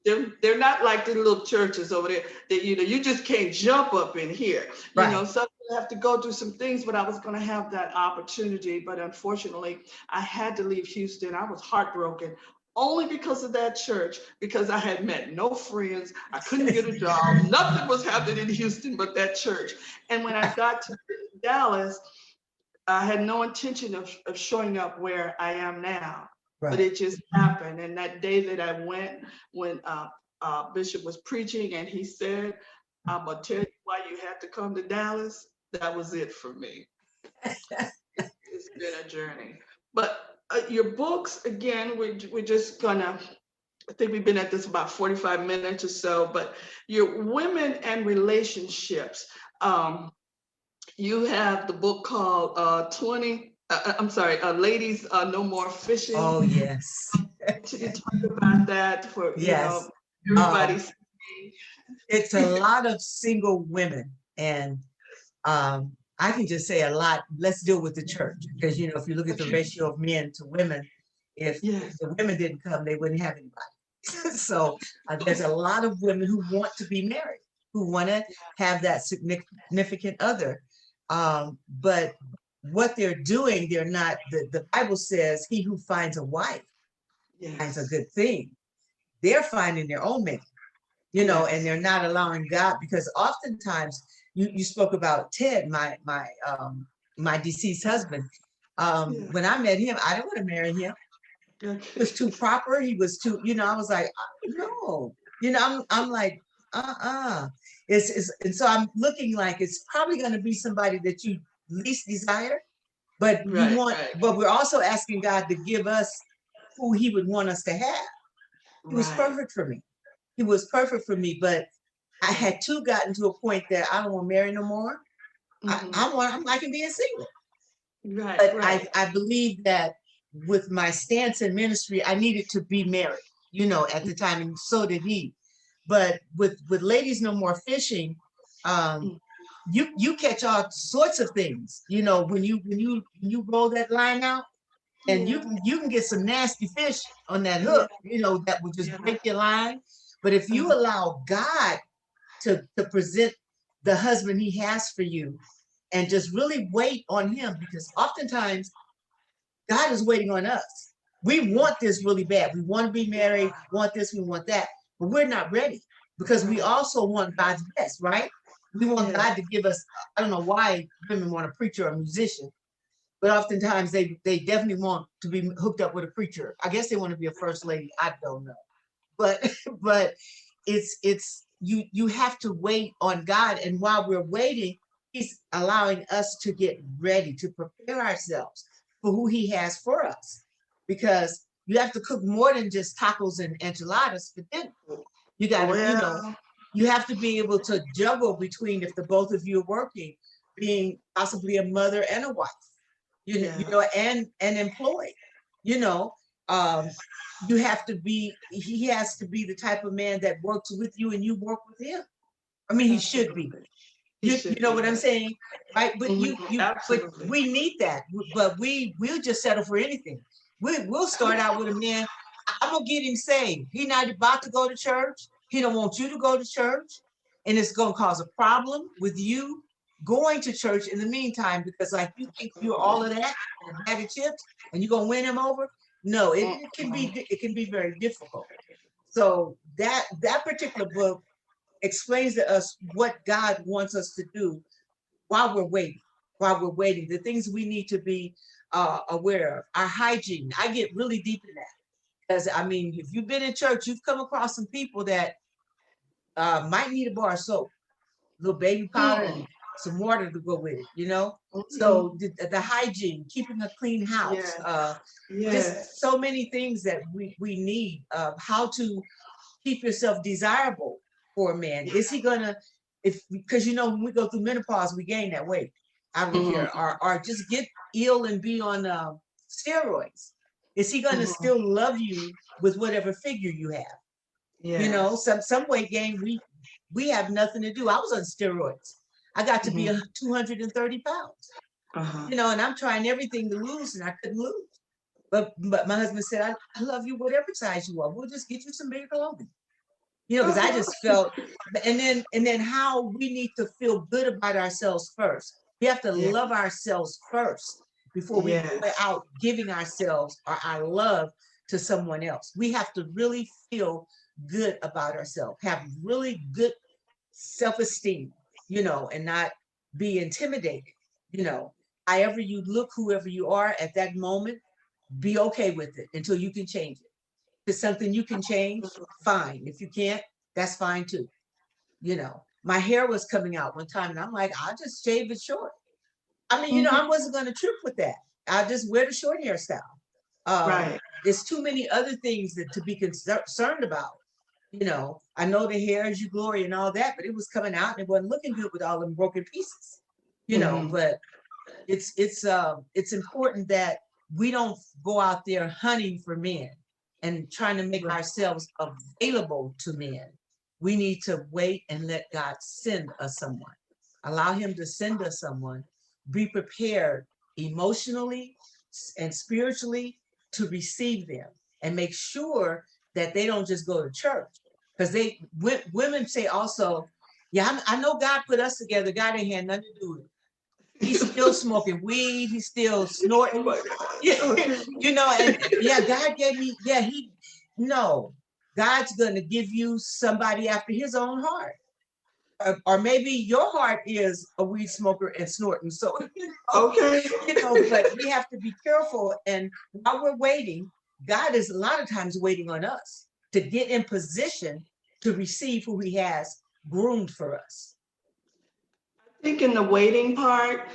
They're not like the little churches over there that, you just can't jump up in here. So I have to go through some things, but I was going to have that opportunity. But unfortunately, I had to leave Houston. I was heartbroken only because of that church, because I had met no friends. I couldn't get a job. Nothing was happening in Houston but that church. And when I got to Dallas, I had no intention of showing up where I am now. Right. But it just happened. And that day that I went, when Bishop was preaching and he said, I'm going to tell you why you had to come to Dallas, that was it for me. It's been a journey. But your books, again, we're just gonna, I think we've been at this about 45 minutes or so, but your women and relationships, you have the book called Ladies No More Fishing. Oh, yes. Can you talk about that for, everybody? It's a lot of single women, and I can just say a lot. Let's deal with the church, because if you look at the ratio of men to women, if the women didn't come, they wouldn't have anybody. So there's a lot of women who want to be married, who want to have that significant other, but what they're doing, they're not. The Bible says, "He who finds a wife finds a good thing." They're finding their own mate, and they're not allowing God, because oftentimes. You spoke about Ted, my deceased husband. When I met him, I didn't want to marry him. He was too proper. He was too, I was like, no. I'm like, and so I'm looking like it's probably going to be somebody that you least desire, but but we're also asking God to give us who He would want us to have. He was perfect for me. He was perfect for me, but I had gotten to a point that I don't want to marry no more. I'm liking being single. But I believe that with my stance in ministry, I needed to be married, at the time, and so did he. But with Ladies No More Fishing, you catch all sorts of things, when you roll that line out, and you can get some nasty fish on that hook, that will just break your line. But if you allow God to present the husband He has for you, and just really wait on Him, because oftentimes God is waiting on us. We want this really bad. We want to be married, want this, we want that, but we're not ready, because we also want God's best, right? We want God to give us, I don't know why women want a preacher or a musician, but oftentimes they definitely want to be hooked up with a preacher. I guess they want to be a first lady. I don't know. But it's you have to wait on God. And while we're waiting, He's allowing us to get ready, to prepare ourselves for who He has for us. because you have to cook more than just tacos and enchiladas for dinner. You got to, Well, you have to be able to juggle between, if the both of you are working, being possibly a mother and a wife, yeah. and employed, you know, um, you have to be, he has to be the type of man that works with you and you work with him. I mean, he should be. Absolutely. He You should know be, what I'm yes. saying, right? But but Absolutely. we need that. But we'll just settle for anything. We'll start out with a man. I'm gonna get him saved. He not about to go to church. He don't want you to go to church, and it's gonna cause a problem with you going to church in the meantime, because like you think you're all of that and a bag of chips, and you're gonna win him over. No, it can be very difficult. So that particular book explains to us what God wants us to do while we're waiting, the things we need to be aware of, our hygiene. I get really deep in that because I mean, if you've been in church, you've come across some people that might need a bar of soap, a little baby powder, Mm, and some water to go with it, you know? mhm. So the hygiene, keeping a clean house, Yes. just Yes. so many things that we need, how to keep yourself desirable for a man. Is he gonna, if, because when we go through menopause, we gain that weight. I don't Mhm, care, or just get ill and be on steroids. Is he gonna mhm. still love you with whatever figure you have? Yes. Some weight gain, we have nothing to do. I was on steroids. I got to be Mhm. 230 pounds, Uh-huh. and I'm trying everything to lose, and I couldn't lose. But my husband said, I love you whatever size you are. We'll just get you some bigger clothing. Because I Uh-huh. just felt, and then how we need to feel good about ourselves first. We have to Yeah. love ourselves first before we go Yes. out giving ourselves or our love to someone else. We have to really feel good about ourselves, have really good self-esteem, and not be intimidated, you know. However you look, whoever you are at that moment, be okay with it until you can change it. If it's something you can change, fine. If you can't, that's fine too. My hair was coming out one time and I'm like, I'll just shave it short. I mean, I Mhm. wasn't going to trip with that. I just wear the short hairstyle. Right. There's too many other things that to be concerned about. I know the hair is your glory and all that, but it was coming out and it wasn't looking good with all them broken pieces. Mhm. But it's important that we don't go out there hunting for men and trying to make Right. ourselves available to men. We need to wait and let God send us someone. Allow him to send us someone. Be prepared emotionally and spiritually to receive them, and make sure that they don't just go to church, because women say also, yeah, I know God put us together. God ain't had nothing to do with it. He's still smoking weed. He's still Oh snorting. my God. Yeah, Okay. and yeah, God gave me, yeah, no, God's going to give you somebody after his own heart. Or maybe your heart is a weed smoker and snorting. So, Okay. but we have to be careful. And while we're waiting, God is a lot of times waiting on us to get in position to receive who he has groomed for us. I think in the waiting part,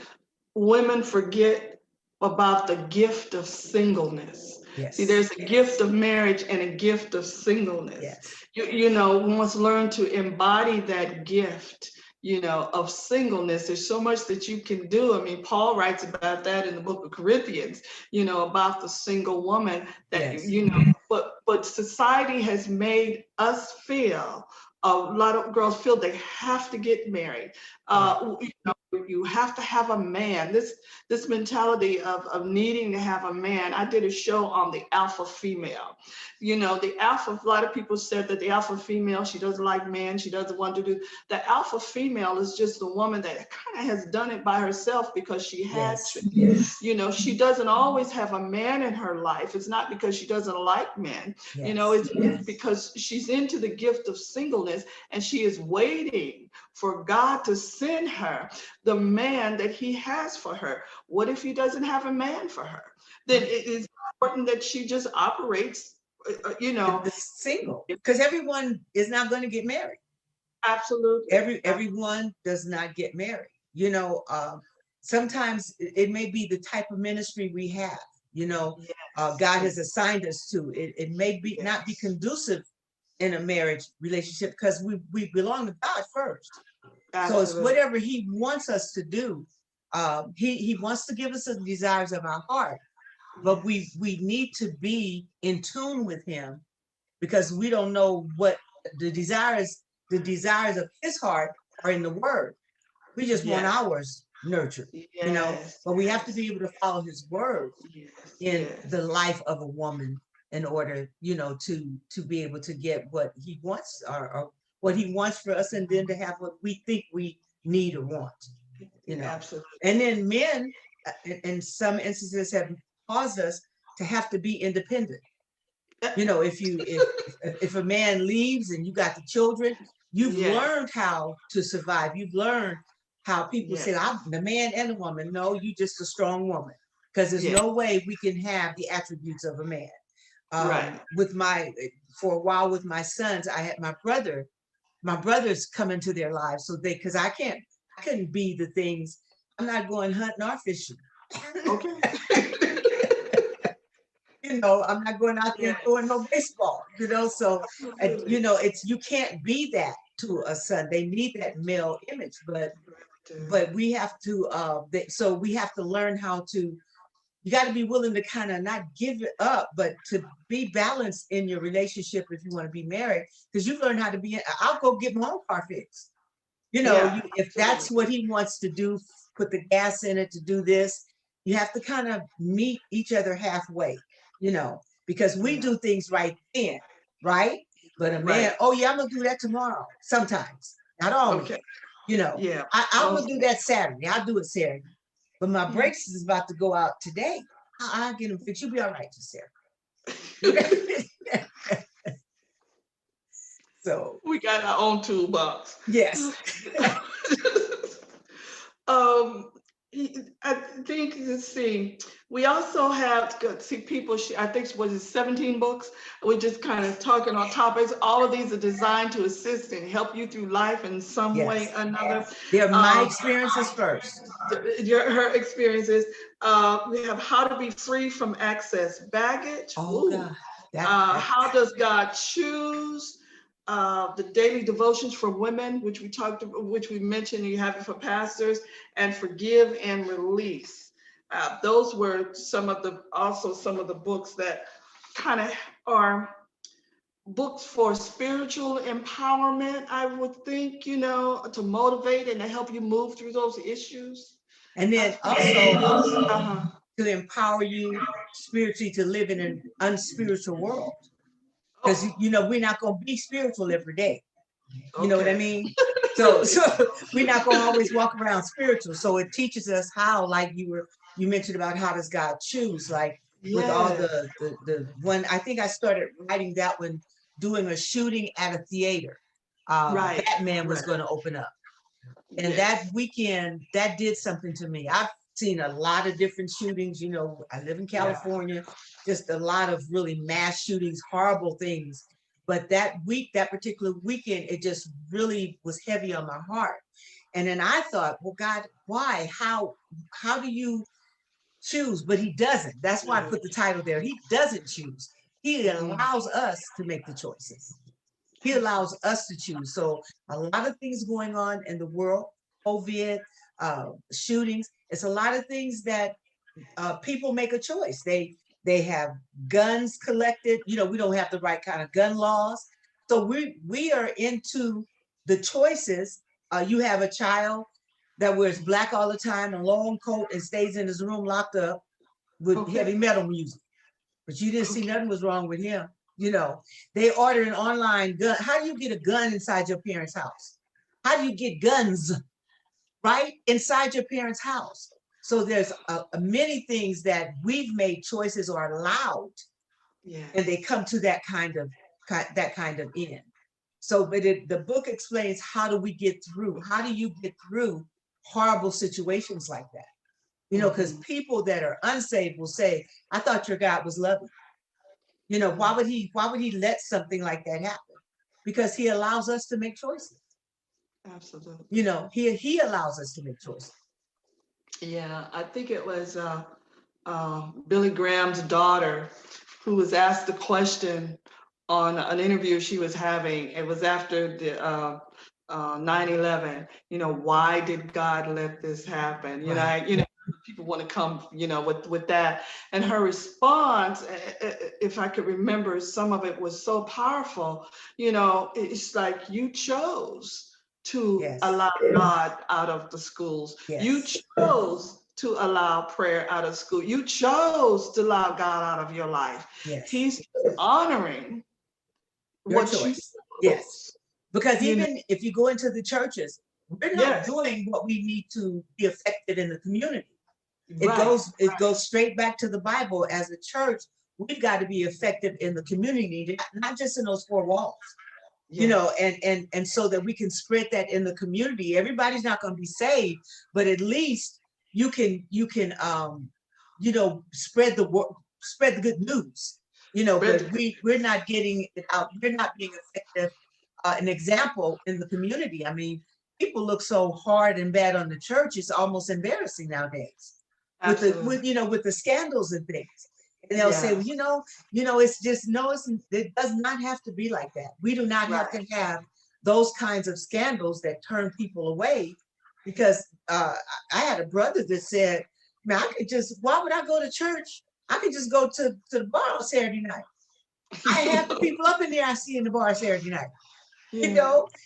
women forget about the gift of singleness. See, Yes, there's a gift of marriage and a gift of singleness. yes, We must learn to embody that gift, of singleness. There's so much that you can do. I mean, Paul writes about that in the book of Corinthians, about the single woman that, yes, but society has made us feel, a lot of girls feel they have to get married. right. You have to have a man. This mentality of needing to have a man. I did a show on the alpha female. The alpha, a lot of people said that the alpha female, she doesn't like men, she doesn't want to do. The alpha female is just the woman that kind of has done it by herself because she had Yes, to. She doesn't always have a man in her life. It's not because she doesn't like men. yes, It's because she's into the gift of singleness and she is waiting for God to send her the man that he has for her. What if he doesn't have a man for her? Then right. it is important that she just operates, The single, because everyone is not going to get married. absolutely. Everyone does not get married. Sometimes it may be the type of ministry we have. Yes. God has assigned us to. It may be not be conducive in a marriage relationship because we belong to God first. So it's Absolutely. whatever he wants us to do. He wants to give us the desires of our heart, but we need to be in tune with him because we don't know what the desires of his heart are in the word. We just want Yes. ours nurtured, Yes. but we have to Yes. be able to follow his word Yes. in Yes. the life of a woman in order, to be able to get what he wants or what he wants for us, and then to have what we think we need or want. Absolutely. And then men, in some instances, have caused us to have to be independent. If a man leaves and you got the children, you've Yes. learned how to survive. You've learned how people Yes. say, I'm the man and the woman. No, you just a strong woman. Because there's Yes. no way we can have the attributes of a man. Right. For a while with my sons, I had my brothers come into their lives. So because I couldn't be the things. I'm not going hunting or fishing. Okay. I'm not going out there Yes. throwing no baseball, so, Absolutely. you can't be that to a son. They need that male image, but we have to, so we have to learn how to, you got to be willing to kind of not give it up, but to be balanced in your relationship if you want to be married, because you learn how to be, I'll go get my own car fixed. Yeah. If that's what he wants to do, put the gas in it to do this, you have to kind of meet each other halfway, because we Yeah. do things right then, right? But a man, Right. oh yeah, I'm gonna do that tomorrow. Sometimes, not always. Okay. You know, Yeah. I'm gonna do that Saturday. I'll do it Saturday. But my brakes is about to go out today. I'll get them fixed. You'll be all right, Sarah. So We got our own toolbox. yes. um, I think, let's see, we also have to see people, I think, was it 17 books? We're just kind of talking on topics. All of these are designed to assist and help you through life in some way or another. They're my experiences first. Her experiences. We have how to be free from excess baggage. Oh God. How does God choose? The daily devotions for women, which we mentioned, you have it for pastors, and forgive and release. Those were some of the books that kind of are books for spiritual empowerment, I would think, to motivate and to help you move through those issues. And then also to empower you spiritually to live in an unspiritual world. Because we're not going to be spiritual every day. You know what I mean? So we're not going to always walk around spiritual. So it teaches us how, like you mentioned about how does God choose, like with all the one, I think I started writing that one, doing a shooting at a theater. Right. Batman was going to open up. And that weekend, that did something to me. I've seen a lot of different shootings. I live in California, just a lot of really mass shootings, horrible things. But that particular weekend, it just really was heavy on my heart. And then I thought, well, God, why? How do you choose? But he doesn't. That's why I put the title there. He doesn't choose. He allows us to make the choices. He allows us to choose. So a lot of things going on in the world, COVID, shootings. It's a lot of things that people make a choice. They have guns collected. We don't have the right kind of gun laws. So we are into the choices. You have a child that wears black all the time, a long coat, and stays in his room locked up with heavy metal music. But you didn't see nothing was wrong with him. They ordered an online gun. How do you get a gun inside your parents' house? How do you get guns, right, inside your parents' house? So there's many things that we've made choices or allowed, and they come to that kind of end. So, but the book explains how do we get through? How do you get through horrible situations like that? Because people that are unsaved will say, "I thought your God was loving." Why would he let something like that happen? Because he allows us to make choices. Absolutely. He allows us to make choices. Yeah, I think it was Billy Graham's daughter, who was asked the question on an interview she was having. It was after the 9/11. Why did God let this happen? Right. People want to come, with that. And her response, if I could remember, some of it was so powerful. It's like, you chose to Yes. allow God out of the schools. You Yes. chose to allow prayer out of school. You chose to allow God out of your life. Yes. He's honoring Your what you choice. Yes. chose. Because You know, even if you go into the churches, we're not yes, doing what we need to be effective in the community. right. It goes straight back to the Bible. As a church, we've got to be effective in the community, not just in those four walls. Yes. And so that we can spread that in the community. Everybody's not going to be saved, but at least you can spread the word, spread the good news. But we're not getting it out. We're not being effective. An example in the community. I mean, people look so hard and bad on the church. It's almost embarrassing nowadays with the scandals and things. And they'll say, well, it's just, no, it does not have to be like that. We do not have to have those kinds of scandals that turn people away. Because I had a brother that said, man, why would I go to church? I could just go to the bar on Saturday night. I have the people up in there I see in the bar Saturday night.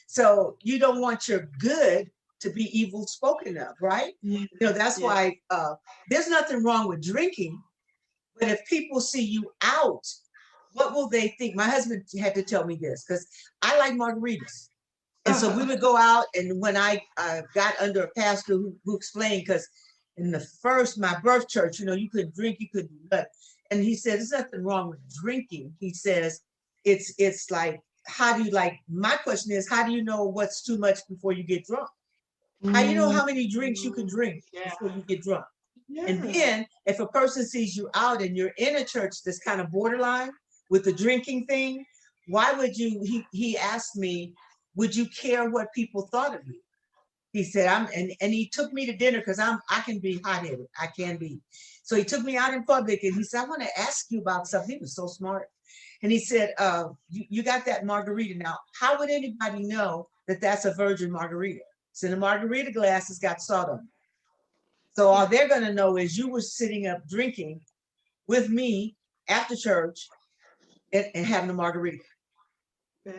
So you don't want your good to be evil spoken of, right? That's why there's nothing wrong with drinking. But if people see you out, what will they think? My husband had to tell me this because I like margaritas. And so we would go out, and when I got under a pastor who explained, because in my birth church, you couldn't drink, you couldn't do that. And he said, there's nothing wrong with drinking. He says, it's like, my question is, how do you know what's too much before you get drunk? How do you know how many drinks you can drink before you get drunk? And then if a person sees you out and you're in a church that's kind of borderline with the drinking thing, why would you, he asked me, would you care what people thought of you? He said, and he took me to dinner because I can be hot-headed. I can be. So he took me out in public and he said, I want to ask you about something. He was so smart. And he said, you got that margarita. Now, how would anybody know that that's a virgin margarita? So the margarita glass has got salt on it. So all they're going to know is you were sitting up drinking with me after church and having a margarita.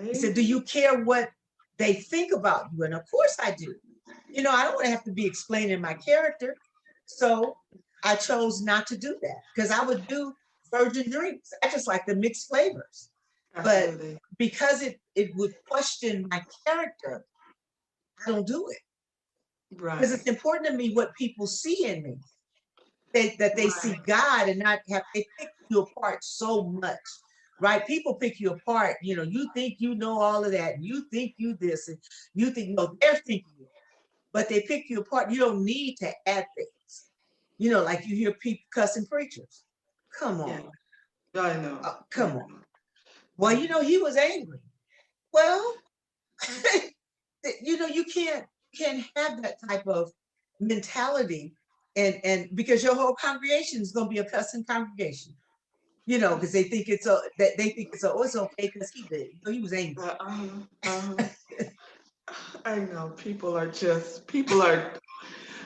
He said, do you care what they think about you? And of course I do. I don't want to have to be explaining my character. So I chose not to do that because I would do virgin drinks. I just like the mixed flavors. Absolutely. But because it would question my character, I don't do it. Right. Because it's important to me what people see in me. That they see God and not have, they pick you apart so much. Right? People pick you apart. You think you know all of that. And you think you this and you think, no, they're thinking it. But they pick you apart. You don't need to add things. Like you hear people cussing preachers. Come on. Yeah. I know. Come on. Well, he was angry. Well, you can't have that type of mentality and because your whole congregation is going to be a cussing congregation. Because they think it's okay because he did. He was angry. I know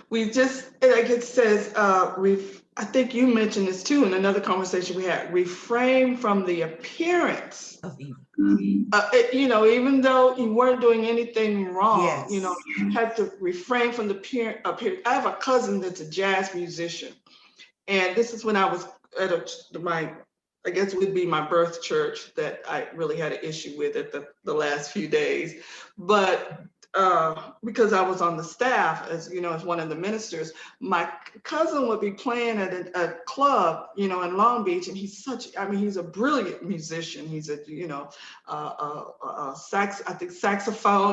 we just, like it says, I think you mentioned this too in another conversation we had, refrain from the appearance of evil. Even though you weren't doing anything wrong, you had to refrain from the appearance. I have a cousin that's a jazz musician. And this is when I was at I guess it would be my birth church that I really had an issue with at the last few days. But because I was on the staff as one of the ministers, my cousin would be playing at a club, in Long Beach, and he's a brilliant musician. He's saxophone,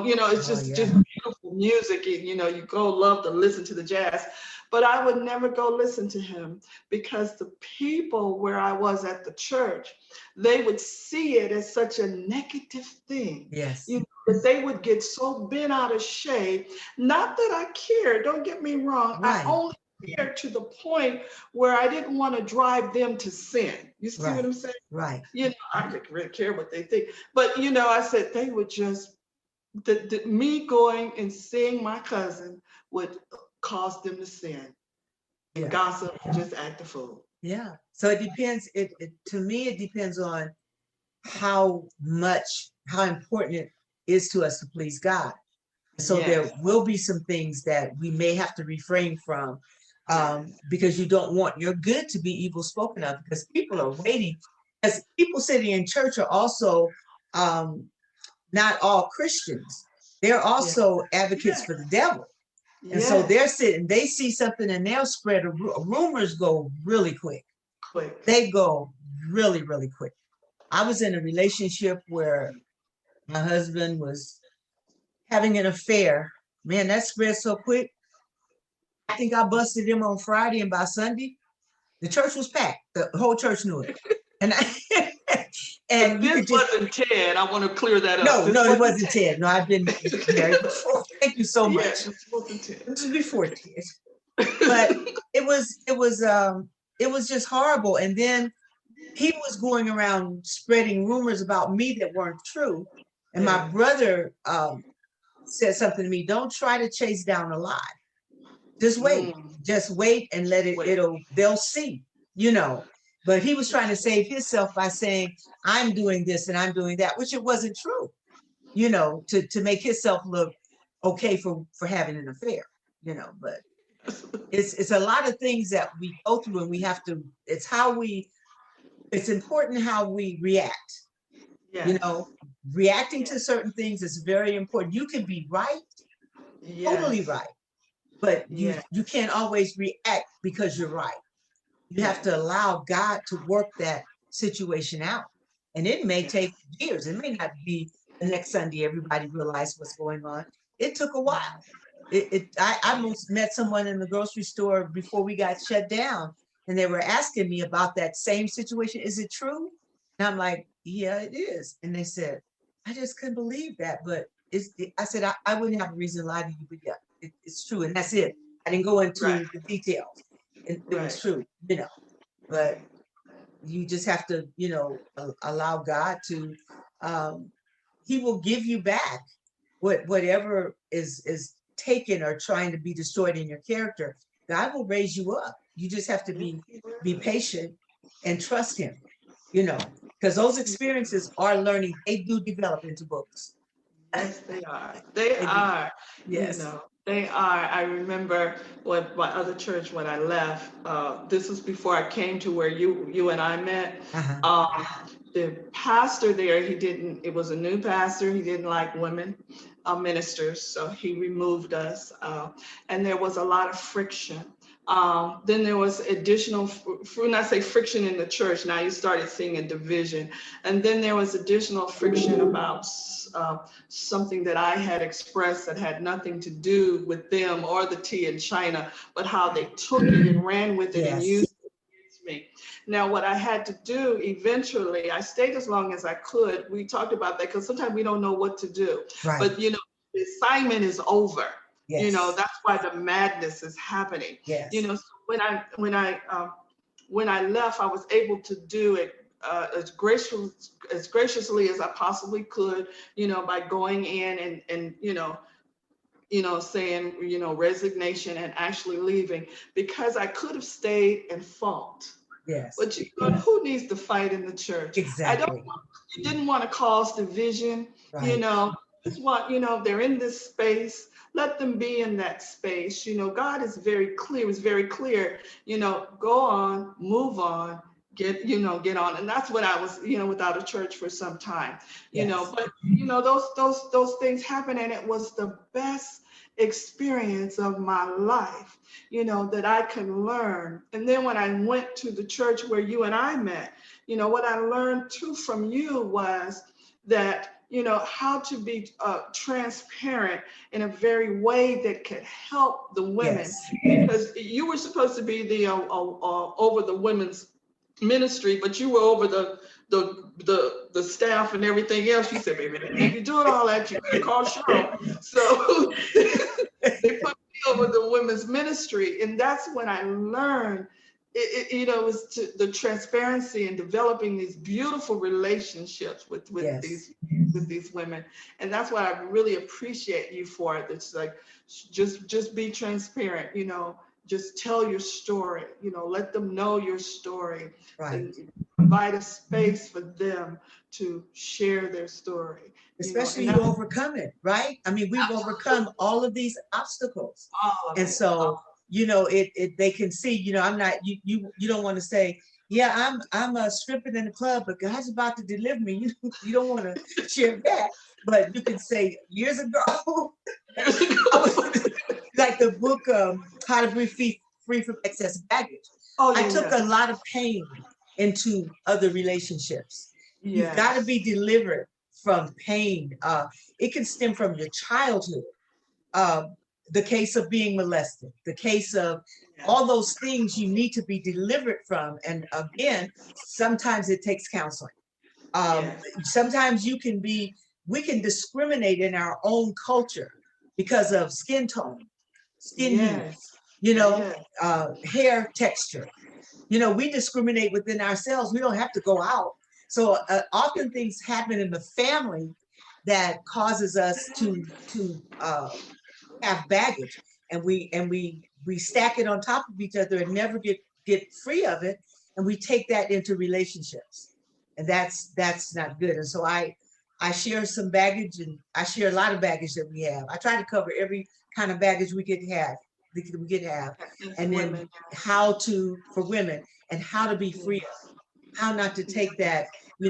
it's just beautiful music. You go love to listen to the jazz. But I would never go listen to him because the people where I was at the church, they would see it as such a negative thing. Yes. That they would get so bent out of shape. Not that I care, don't get me wrong. Right. I only fear to the point where I didn't want to drive them to sin. You see what I'm saying? Right. You know, I didn't really care what they think. But, you know, I said they would just, me going and seeing my cousin would cause them to sin and Yeah. gossip and just act a fool. Yeah. So it depends. To me, it depends on how important it is to us to please God. So there Yes. will be some things that we may have to refrain from, Yes. because you don't want your good to be evil spoken of, because people are waiting. As people sitting in church are also not all Christians. They're Yes. also advocates Yes. for the devil. And so Yes. they're sitting, they see something and they'll spread, rumors go really quick. Quick. They go really, really quick. I was in a relationship where my husband was having an affair. Man, that spread so quick. I think I busted him on Friday, and by Sunday, the church was packed. The whole church knew it. And and But you this could just, wasn't Ted. I want to clear that up. no, This no, it wasn't wasn't Ted. No, I've been married before. Thank you so much. Yes, this wasn't Ted. This was before Ted. But it was just horrible. And then he was going around spreading rumors about me that weren't true. And my brother said something to me, don't try to chase down a lie. Just wait and let it, they'll see, you know. But he was trying to save himself by saying, I'm doing this and I'm doing that, which it wasn't true, you know, to make himself look okay for having an affair, you know. But it's a lot of things that we go through, and we have to, it's important how we react. Yes. You know, reacting to certain things is very important. You can be right, totally right, but you can't always react because you're right. You have to allow God to work that situation out. And it may take years. It may not be the next Sunday everybody realized what's going on. It took a while. I almost met someone in the grocery store before we got shut down, and they were asking me about that same situation. Is it true? And I'm like, yeah, it is. And they said, I just couldn't believe that. But I said, I wouldn't have a reason to lie to you, but yeah, it's true. And that's it. I didn't go into the details. It was true, you know. But you just have to, you know, allow God to, he will give you back whatever is taken or trying to be destroyed in your character. God will raise you up. You just have to be patient and trust him, you know, because those experiences are learning. They do develop into books. Yes, they are. They are. Yes. You know, they are. I remember when my other church, when I left, this was before I came to where you and I met. The pastor there, it was a new pastor. He didn't like women ministers, so he removed us. And there was a lot of friction. Then there was additional, when I say friction in the church, now you started seeing a division. And then there was additional friction about something that I had expressed that had nothing to do with them or the tea in China, but how they took it and ran with it and used it against me. Now, what I had to do eventually, I stayed as long as I could. We talked about that because sometimes we don't know what to do. Right. But, you know, the assignment is over. Yes. You know, that's why the madness is happening. Yes. You know, so when I left, I was able to do it as graciously as I possibly could, you know, by going in and you know, saying, you know, resignation and actually leaving, because I could have stayed and fought. Yes. But you know, who needs to fight in the church? Exactly. You didn't want to cause division, you know. Just want, you know, they're in this space. Let them be in that space. You know, God is very clear. It's very clear. You know, go on, move on, get on. And that's what I was, you know, without a church for some time. You know, but you know, those things happen, and it was the best experience of my life, you know, that I can learn. And then when I went to the church where you and I met, you know, what I learned too from you was that, you know, how to be transparent in a very way that could help the women, because you were supposed to be the over the women's ministry, but you were over the staff and everything else. You said, baby, if you're doing all that, you gotta call Cheryl. So they put me over the women's women's ministry, and that's when I learned it was the transparency and developing these beautiful relationships with Yes. these women, and that's what I really appreciate you for. It's like just be transparent, just tell your story, let them know your story, Right. and provide a space for them to share their story. Especially And you overcome it, right? I mean, we've overcome all of these obstacles. all of And it. so, they can see, I'm not, you don't want to say, yeah, I'm stripping in the club, but God's about to deliver me. You don't want to share that, but you can say years ago, like the book, How to Be Free from Excess Baggage. Oh, I yeah, took a lot of pain into other relationships. You've got to yes. be delivered from pain. It can stem from your childhood. The case of being molested, the case of all those things you need to be delivered from. And again, sometimes it takes counseling. Yes. Sometimes we can discriminate in our own culture because of skin tone, skin hue, Yes. Yes. hair texture. We discriminate within ourselves. We don't have to go out. So often things happen in the family that causes us to have baggage, and we stack it on top of each other and never get free of it, and we take that into relationships, and that's not good. And so I share some baggage, and I share a lot of baggage that we have. I try to cover every kind of baggage we could have, and then how to, for women, and how to be free of it, how not to take that. The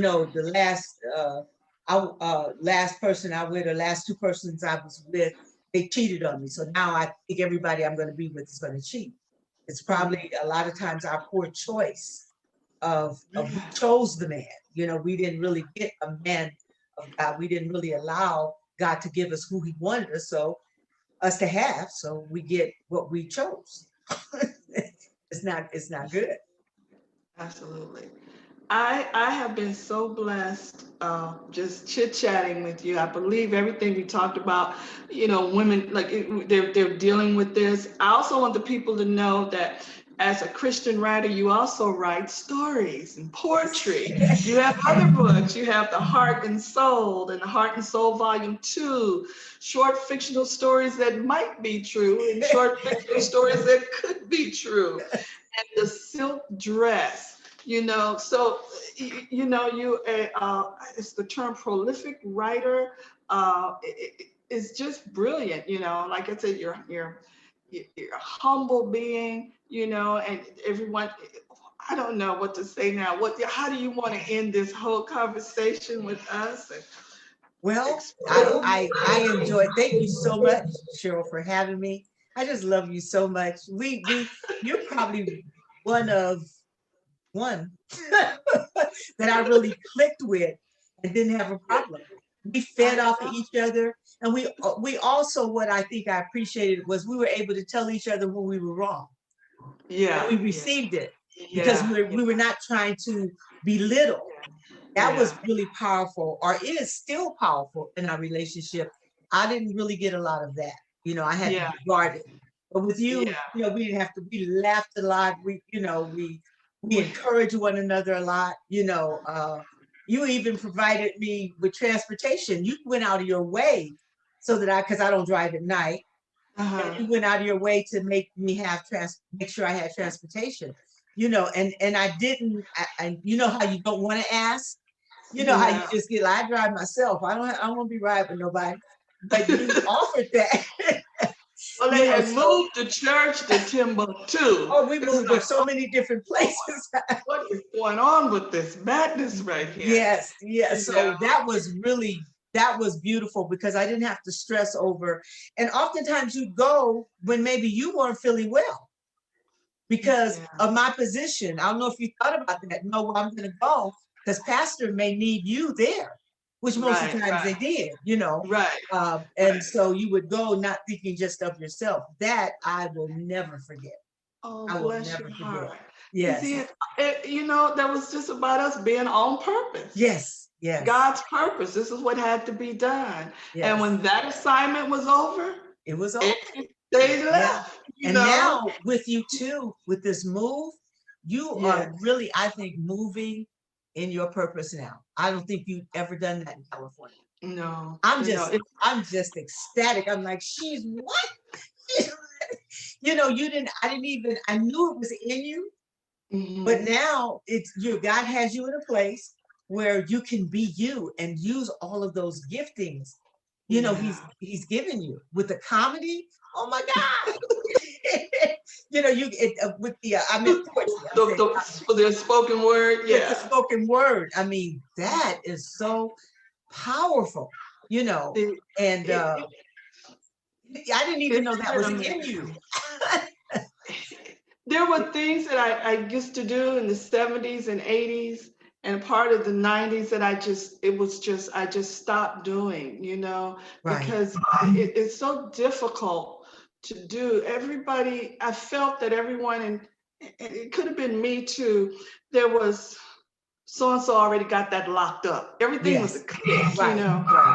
last person I with, or last two persons I was with, they cheated on me. So now I think everybody I'm going to be with is going to cheat. It's probably a lot of times our poor choice of we chose the man. We didn't really get a man of God. We didn't really allow God to give us who he wanted us to have. So we get what we chose. It's not good. Absolutely. I have been so blessed just chit-chatting with you. I believe everything we talked about, women, like they're dealing with this. I also want the people to know that as a Christian writer, you also write stories and poetry. You have other books. You have The Heart and Soul and The Heart and Soul Volume 2, short fictional stories that might be true and short fictional stories that could be true. And The Silk Dress. So it's the term prolific writer. It's just brilliant. Like I said, you're a humble being. And everyone. I don't know what to say now. How do you want to end this whole conversation with us? Well, I enjoyed. Thank you so much, Cheryl, for having me. I just love you so much. You're probably one that I really clicked with and didn't have a problem. We fed off of each other, and we also, what I think I appreciated was we were able to tell each other when we were wrong. Yeah, and we received it because we were not trying to belittle. That was really powerful, or it is still powerful in our relationship. I didn't really get a lot of that. I had to be guarded. But with you, we didn't have to. We laughed a lot. We encouraged one another a lot. You even provided me with transportation. You went out of your way so that because I don't drive at night. And you went out of your way to make me make sure I had transportation. And I didn't. And you know how you don't want to ask. How you just get. I drive myself. I don't want to be riding with nobody. But you offered that. Well, they had moved the church to Timbuktu. Oh, we moved to so many different places. What is going on with this madness right here? Yes. So that was beautiful because I didn't have to stress over. And oftentimes you go when maybe you weren't feeling well because of my position. I don't know if you thought about that. No, well, I'm going to go because pastor may need you there, which most of the times they did, And so you would go not thinking just of yourself. That I will never forget. Oh, I will bless never your forget. heart. Yes. See, that was just about us being on purpose. Yes. God's purpose. This is what had to be done. Yes. And when that assignment was over, it was over. They left. And now with you too, with this move, you are really, I think, moving in your purpose now. I don't think you've ever done that in California. No, I'm just ecstatic. I'm like, she's what? I didn't even, I knew it was in you, but now God has you in a place where you can be you and use all of those giftings. He's given you with the comedy. Oh my God. With the, I meant poetry. The spoken word. With the spoken word. I mean, that is so powerful, and I didn't even know that was in you. There were things that I used to do in the 70s and 80s and part of the 90s that I just stopped doing, because it's so difficult to do. I felt that everyone, and it could have been me too, there was so-and-so already got that locked up. Everything was a click, right.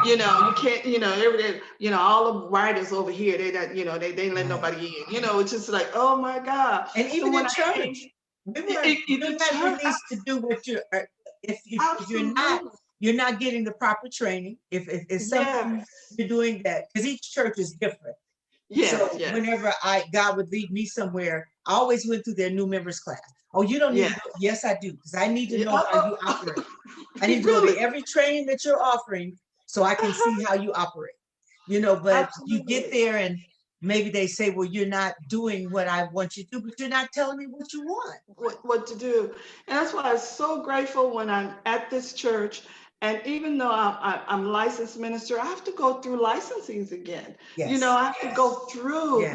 You can't, all the writers over here, they ain't let nobody in. It's just like, oh my God. And even in church, you're not released to do what if you're not getting the proper training. If something you're doing that, because each church is different. Whenever God would lead me somewhere, I always went through their new members class. Oh, you don't need to go. Yes, I do, because I need to know how you operate. I need to go to every training that you're offering so I can see how you operate. But you get there and maybe they say, well, you're not doing what I want you to do, but you're not telling me what you want. What to do. And that's why I'm so grateful when I'm at this church. And even though I'm licensed minister, I have to go through licensings again. Yes. I have to go through,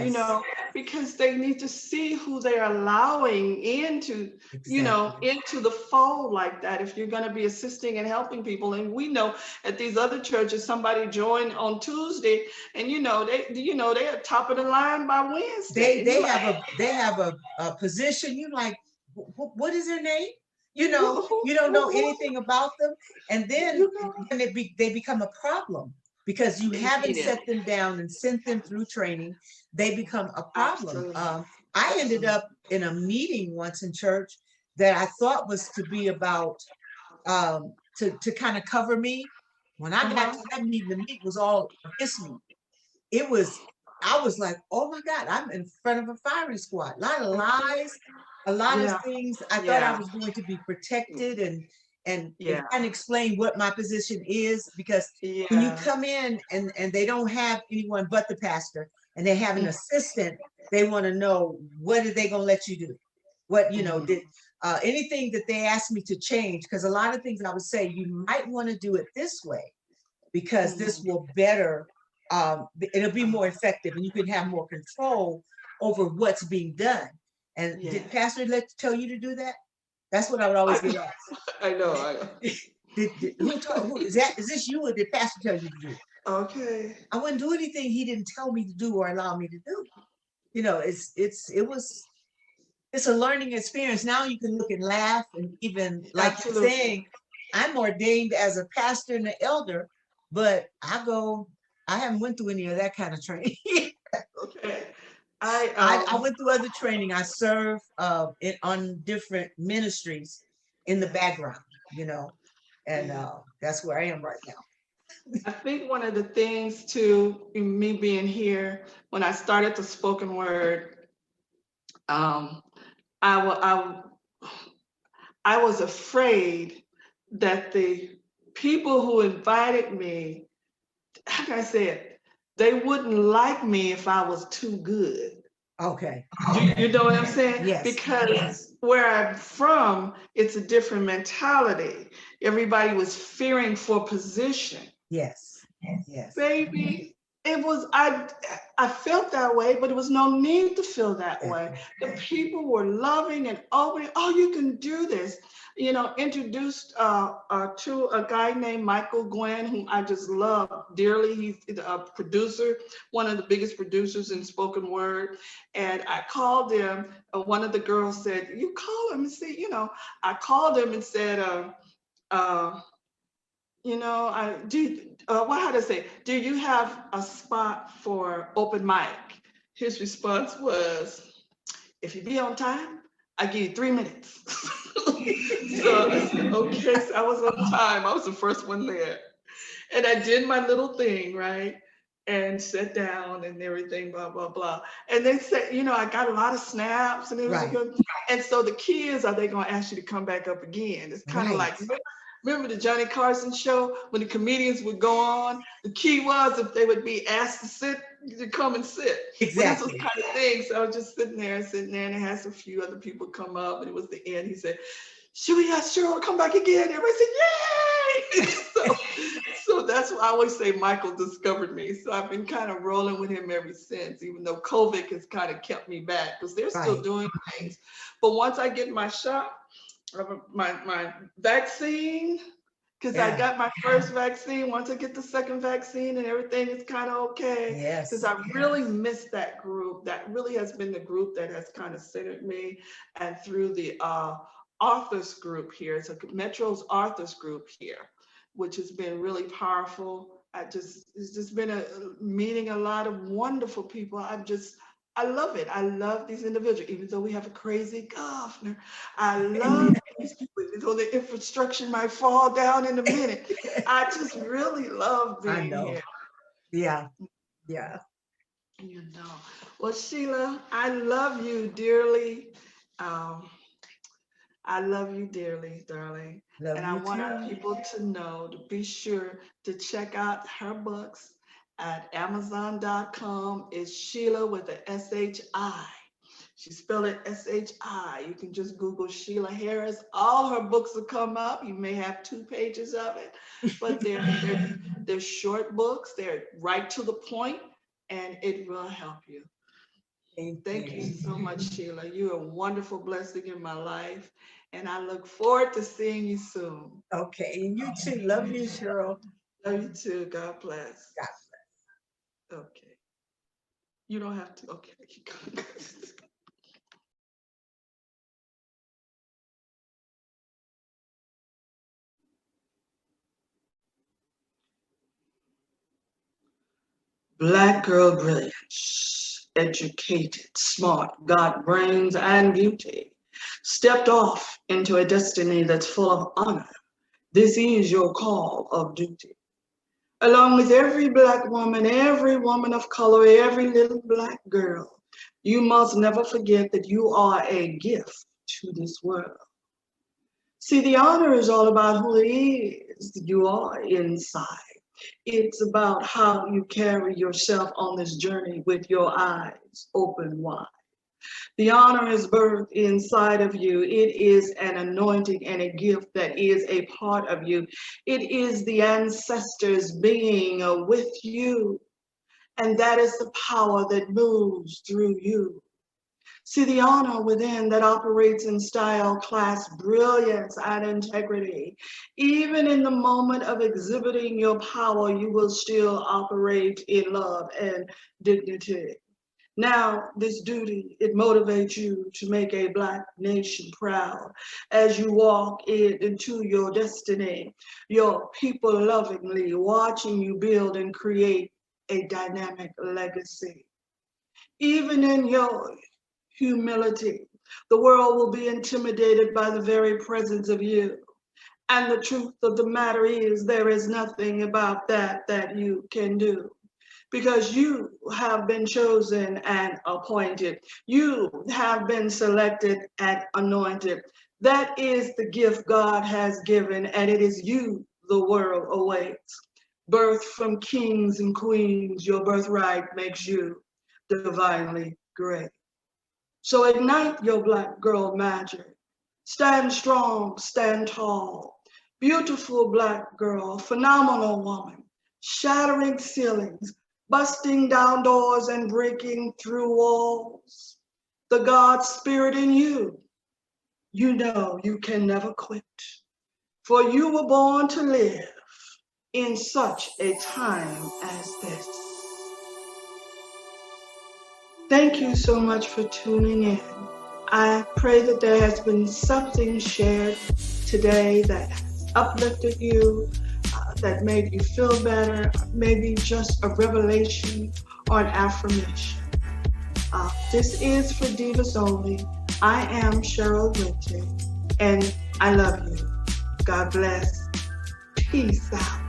because they need to see who they're allowing into, into the fold like that. If you're going to be assisting and helping people. And we know at these other churches, somebody joined on Tuesday and, they're top of the line by Wednesday. They have a position. You're like, what is their name? You don't know anything about them. And then they become a problem because you haven't set them down and sent them through training. They become a problem. I ended up in a meeting once in church that I thought was to be about, to kind of cover me. When I got to that meeting, the meeting was all against me. I was like, oh my God, I'm in front of a firing squad. A lot of lies, a lot of things. I thought I was going to be protected and trying to explain what my position is, because when you come in and they don't have anyone but the pastor and they have an assistant, they want to know, what are they going to let you do? What, did anything that they asked me to change, because a lot of things I would say, you might want to do it this way because this will better, it'll be more effective and you can have more control over what's being done. And did pastor tell you to do that? That's what I would always get asked. I know. Who is that? Is this you, or did pastor tell you to do it? Okay. I wouldn't do anything he didn't tell me to do or allow me to do. It's a learning experience. Now you can look and laugh, and even like you're saying, I'm ordained as a pastor and an elder, but I haven't went through any of that kind of training. Okay. I went through other training. I serve on different ministries in the background, and that's where I am right now. I think one of the things too, in me being here, when I started the spoken word, I was afraid that the people who invited me, how can I say it? They wouldn't like me if I was too good. Okay. You know what I'm saying? Yes. Because where I'm from, it's a different mentality. Everybody was fearing for position. Yes. Baby, I felt that way, but it was no need to feel that way. The people were loving and open. Oh, you can do this. Introduced to a guy named Michael Gwynn, whom I just love dearly. He's a producer, one of the biggest producers in spoken word. And I called him. One of the girls said, "You call him and see." I called him and said, how to say? Do you have a spot for open mic? His response was, if you be on time, I give you 3 minutes. So I said, okay, so I was on time. I was the first one there. And I did my little thing, right? And sat down and everything, blah, blah, blah. And they said, I got a lot of snaps and it was Right. good. And so the key is, are they going to ask you to come back up again? It's kind of Right. like, remember the Johnny Carson show when the comedians would go on? The key was if they would be asked to sit, to come and sit. Well, this was Exactly. kind of thing. So I was just sitting there, and I had a few other people come up, and it was the end. He said, should we ask Cheryl to come back again? Everybody said, yay! So that's why I always say Michael discovered me. So I've been kind of rolling with him ever since, even though COVID has kind of kept me back because they're still Right. doing things. But once I get my shot, my vaccine, because I Yeah. got my first vaccine, once I get the second vaccine and everything is kind of okay. Yes. Because I really missed that group. That really has been the group that has kind of centered me. And through the authors group here, so Metro's authors group here, which has been really powerful. It's just been meeting a lot of wonderful people. I love it. I love these individuals, even though we have a crazy governor. I love these people, even though the infrastructure might fall down in a minute. I just really love being here. Yeah. Yeah. Well, Sheila, I love you dearly. I love you dearly, darling. Love and you I want our too. people to know to be sure to check out her books at Amazon.com. It's Sheila with a S-H-I. She spelled it S-H-I. You can just Google Sheila Harris. All her books will come up. You may have 2 pages of it, but they're short books. They're right to the point, and it will help you. Thank you so much, Sheila. You're a wonderful blessing in my life, and I look forward to seeing you soon. Okay, and you too. Love you, Cheryl. Love you too. God bless. God bless. Okay. You don't have to. Okay. Black girl brilliance, educated, smart, got brains and beauty, stepped off into a destiny that's full of honor. This is your call of duty. Along with every Black woman, every woman of color, every little Black girl, you must never forget that you are a gift to this world. See, the honor is all about who it is you are inside. It's about how you carry yourself on this journey with your eyes open wide. The honor is birthed inside of you. It is an anointing and a gift that is a part of you. It is the ancestors being with you. And that is the power that moves through you. See, the honor within that operates in style, class, brilliance, and integrity. Even in the moment of exhibiting your power, you will still operate in love and dignity. Now, this duty, it motivates you to make a Black nation proud as you walk into your destiny, your people lovingly watching you build and create a dynamic legacy. Even in your humility, the world will be intimidated by the very presence of you. And the truth of the matter is there is nothing about that you can do. Because you have been chosen and appointed. You have been selected and anointed. That is the gift God has given, and it is you the world awaits. Birth from kings and queens, your birthright makes you divinely great. So ignite your Black girl magic. Stand strong, stand tall. Beautiful Black girl, phenomenal woman, shattering ceilings, busting down doors and breaking through walls. The God spirit in you, you know you can never quit. For you were born to live in such a time as this. Thank you so much for tuning in. I pray that there has been something shared today that has uplifted you, that made you feel better, maybe just a revelation or an affirmation. This is For Divas Only. I am Cheryl Winter, and I love you. God bless. Peace out.